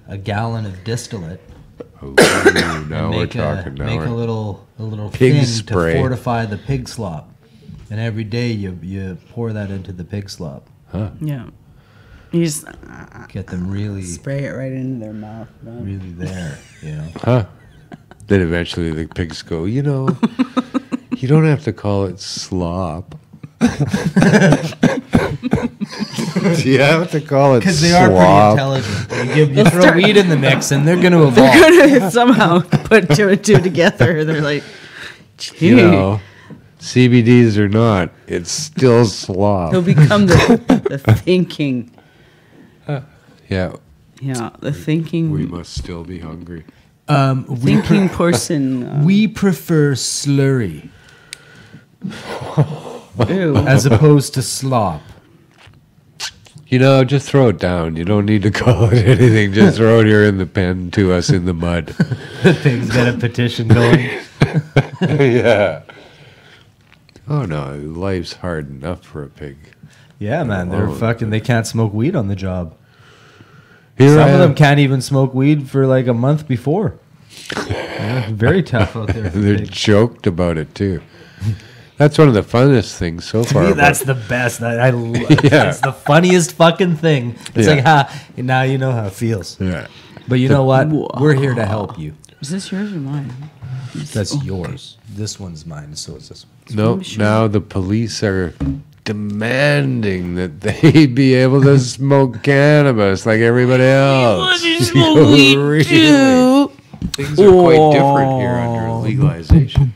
a gallon of distillate. Oh, And now we're make talking. Now make we're a little Pig thing spray. to fortify the pig slop. And every day you pour that into the pig slop. Yeah. You just Get them really spray it right into their mouth. Right? really there, you know. Huh? Then eventually the pigs go, you don't have to call it slop. You have to call it Because they are pretty slop. intelligent. You throw weed in the mix and they're going to They're evolve. gonna somehow put two and two together. They're like, gee. You know, CBDs or not, it's still slop. He'll become the thinking. Yeah, Yeah, the thinking. we must still be hungry. thinking person. We prefer slurry Ew. as opposed to slop. Just throw it down. You don't need to call it anything. Just throw it here in the pen to us in the mud. The pig's got a petition going. Yeah. Oh no, life's hard enough for a pig. Yeah, man, they're Oh. fucking. They can't smoke weed on the job. Here Some I of am. them can't even smoke weed for like a month before. Yeah, very tough out there. They're joked about it too. That's one of the funnest things so To far. me, about- that's the best. Yeah. It's the funniest fucking thing. It's Yeah. like, ha, now you know how it feels. yeah. But you know what? We're here to help you. Is this yours or mine? That's Oh, yours. This one's mine. So is this one. No, now the police are demanding that they be able to smoke cannabis like everybody else. Really? Things are quite different here under legalization.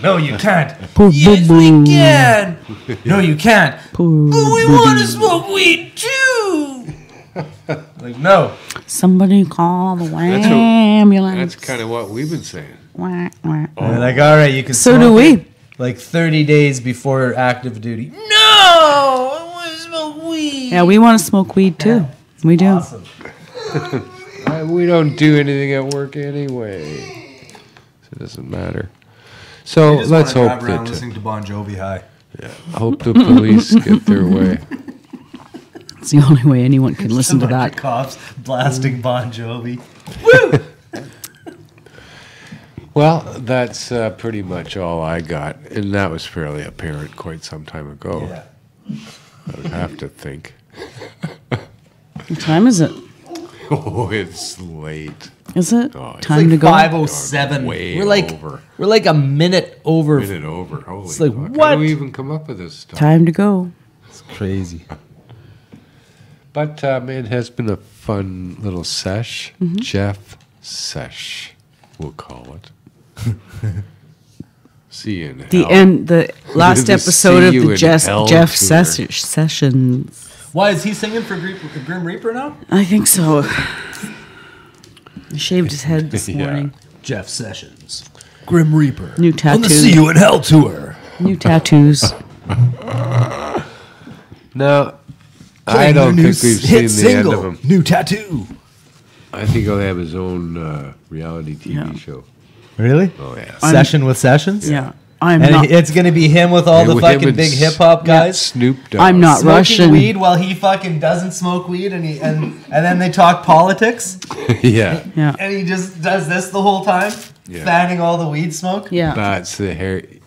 No, you can't. Yes, we can. No, you can't. But we want to smoke weed too. Like, no. Somebody call the That's ambulance. That's kind of what we've been saying. Wah, wah. They're like, all right, you can So smoke do we. it, like 30 days before active duty. No, I want to smoke weed. Yeah, we want to smoke weed too. We do. Awesome. We don't do anything at work anyway. So it doesn't matter. So let's hope that to Bon Jovi high. hope the police get their way. It's the only way anyone can listen to that. Cops blasting Bon Jovi. Well, that's pretty much all I got, and that was fairly apparent quite some time ago. Yeah. I would have to think. What time is it? Oh, it's late. Is it Oh, it's time to go? 5:07. Way We're like over. we're like a minute over. Minute over. Holy It's like, fuck. How what? do we even come up with this stuff? Time to go. It's crazy. But it has been a fun little sesh. Mm-hmm. Jeff sesh, we'll call it. See you in The hell. end. The last The episode see of you the in Jeff hell tour. Sessions. Why is he singing for Grim Reaper now? I think so. He shaved his head this Yeah. morning. Jeff Sessions, Grim Reaper. New On the tattoo. See You in Hell tour. New tattoos. No, I Playing don't their think new we've seen hit the end single, of him. New tattoo. I think he'll have his own reality TV Yeah. show. Really? Oh, yeah. Session with Sessions? Yeah. I'm And not. it's going to be him with all the With him fucking and big hip hop guys. Snoop Dogg. I'm not Smoking Russian. weed while he fucking doesn't smoke weed, and then they talk politics, Yeah. Yeah. and he just does this the whole time, Yeah. fanning all the weed smoke. Yeah. Bats the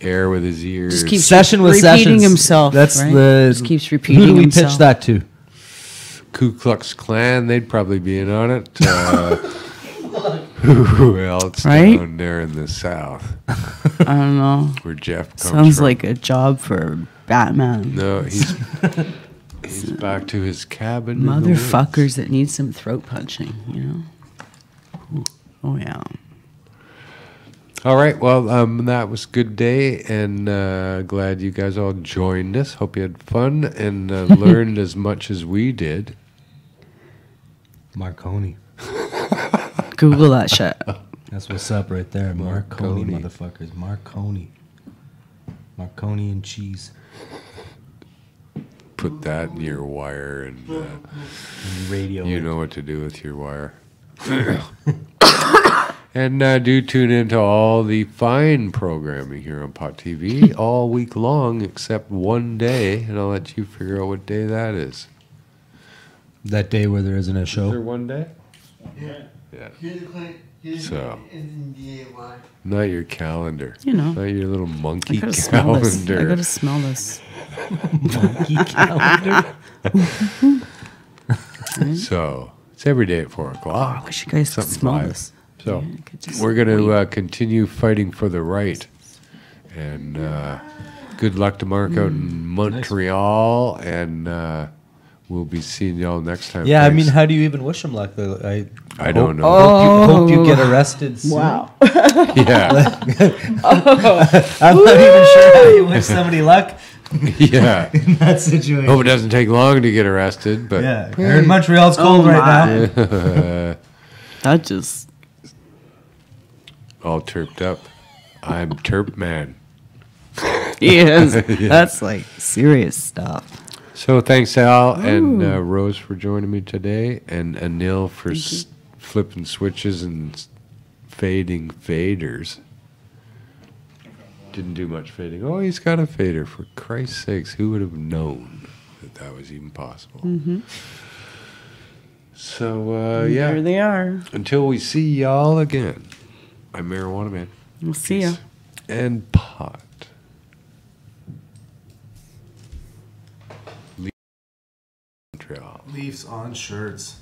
air with his ears. Just keeps Session with repeating Sessions. himself. That's right? the Just keeps Who repeating do we himself. pitch that to? Ku Klux Klan, they'd probably be in on it. Who else Right? down there in the South, I don't know. where Jeff comes Sounds from? like a job for Batman. No, he's back to his cabin. in the woods. Motherfuckers that need some throat punching, you know? Oh, yeah. All right, well, that was a good day, and glad you guys all joined us. Hope you had fun and learned as much as we did. Marconi. Google that shit. That's what's up right there. Marconi, Marconi. motherfuckers. Marconi. Marconi and cheese. Put that in your wire, and Radio. you know what to do with your wire. And do tune into all the fine programming here on Pot TV all week long, except one day, and I'll let you figure out what day that is. That day where there isn't a Is there show. one day? Yeah. Yeah. Here's So. in the DIY. Not your calendar. You know. Not your little I monkey gotta smell this. I calendar. gotta smell this. Monkey calendar. So it's every day at 4 I o'clock. wish you guys could Something smell live. this. So Yeah, I could just we're going to wait. continue fighting for the right. And good luck to Marc out in Montreal. And we'll be seeing y'all next time. Yeah, I Thanks. mean, how do you even wish him luck? Though? I don't know. Hope you get arrested soon. Wow. Yeah. I'm not even sure how you wish somebody luck Yeah. in that situation. Hope it doesn't take long to get arrested. But Yeah, I heard Montreal's cold Oh right my. now. That just. all terped up. I'm Terp Man. Yes. That's like serious stuff. So thanks, Al and Rose for joining me today, and Anil for flipping switches and fading faders. Didn't do much fading. Oh, he's got a fader. For Christ's sakes, who would have known that that was even possible? So, There yeah. they are. Until we see y'all again, I'm Marijuana Man. We'll see ya. And pot. Montreal. Leafs on shirts.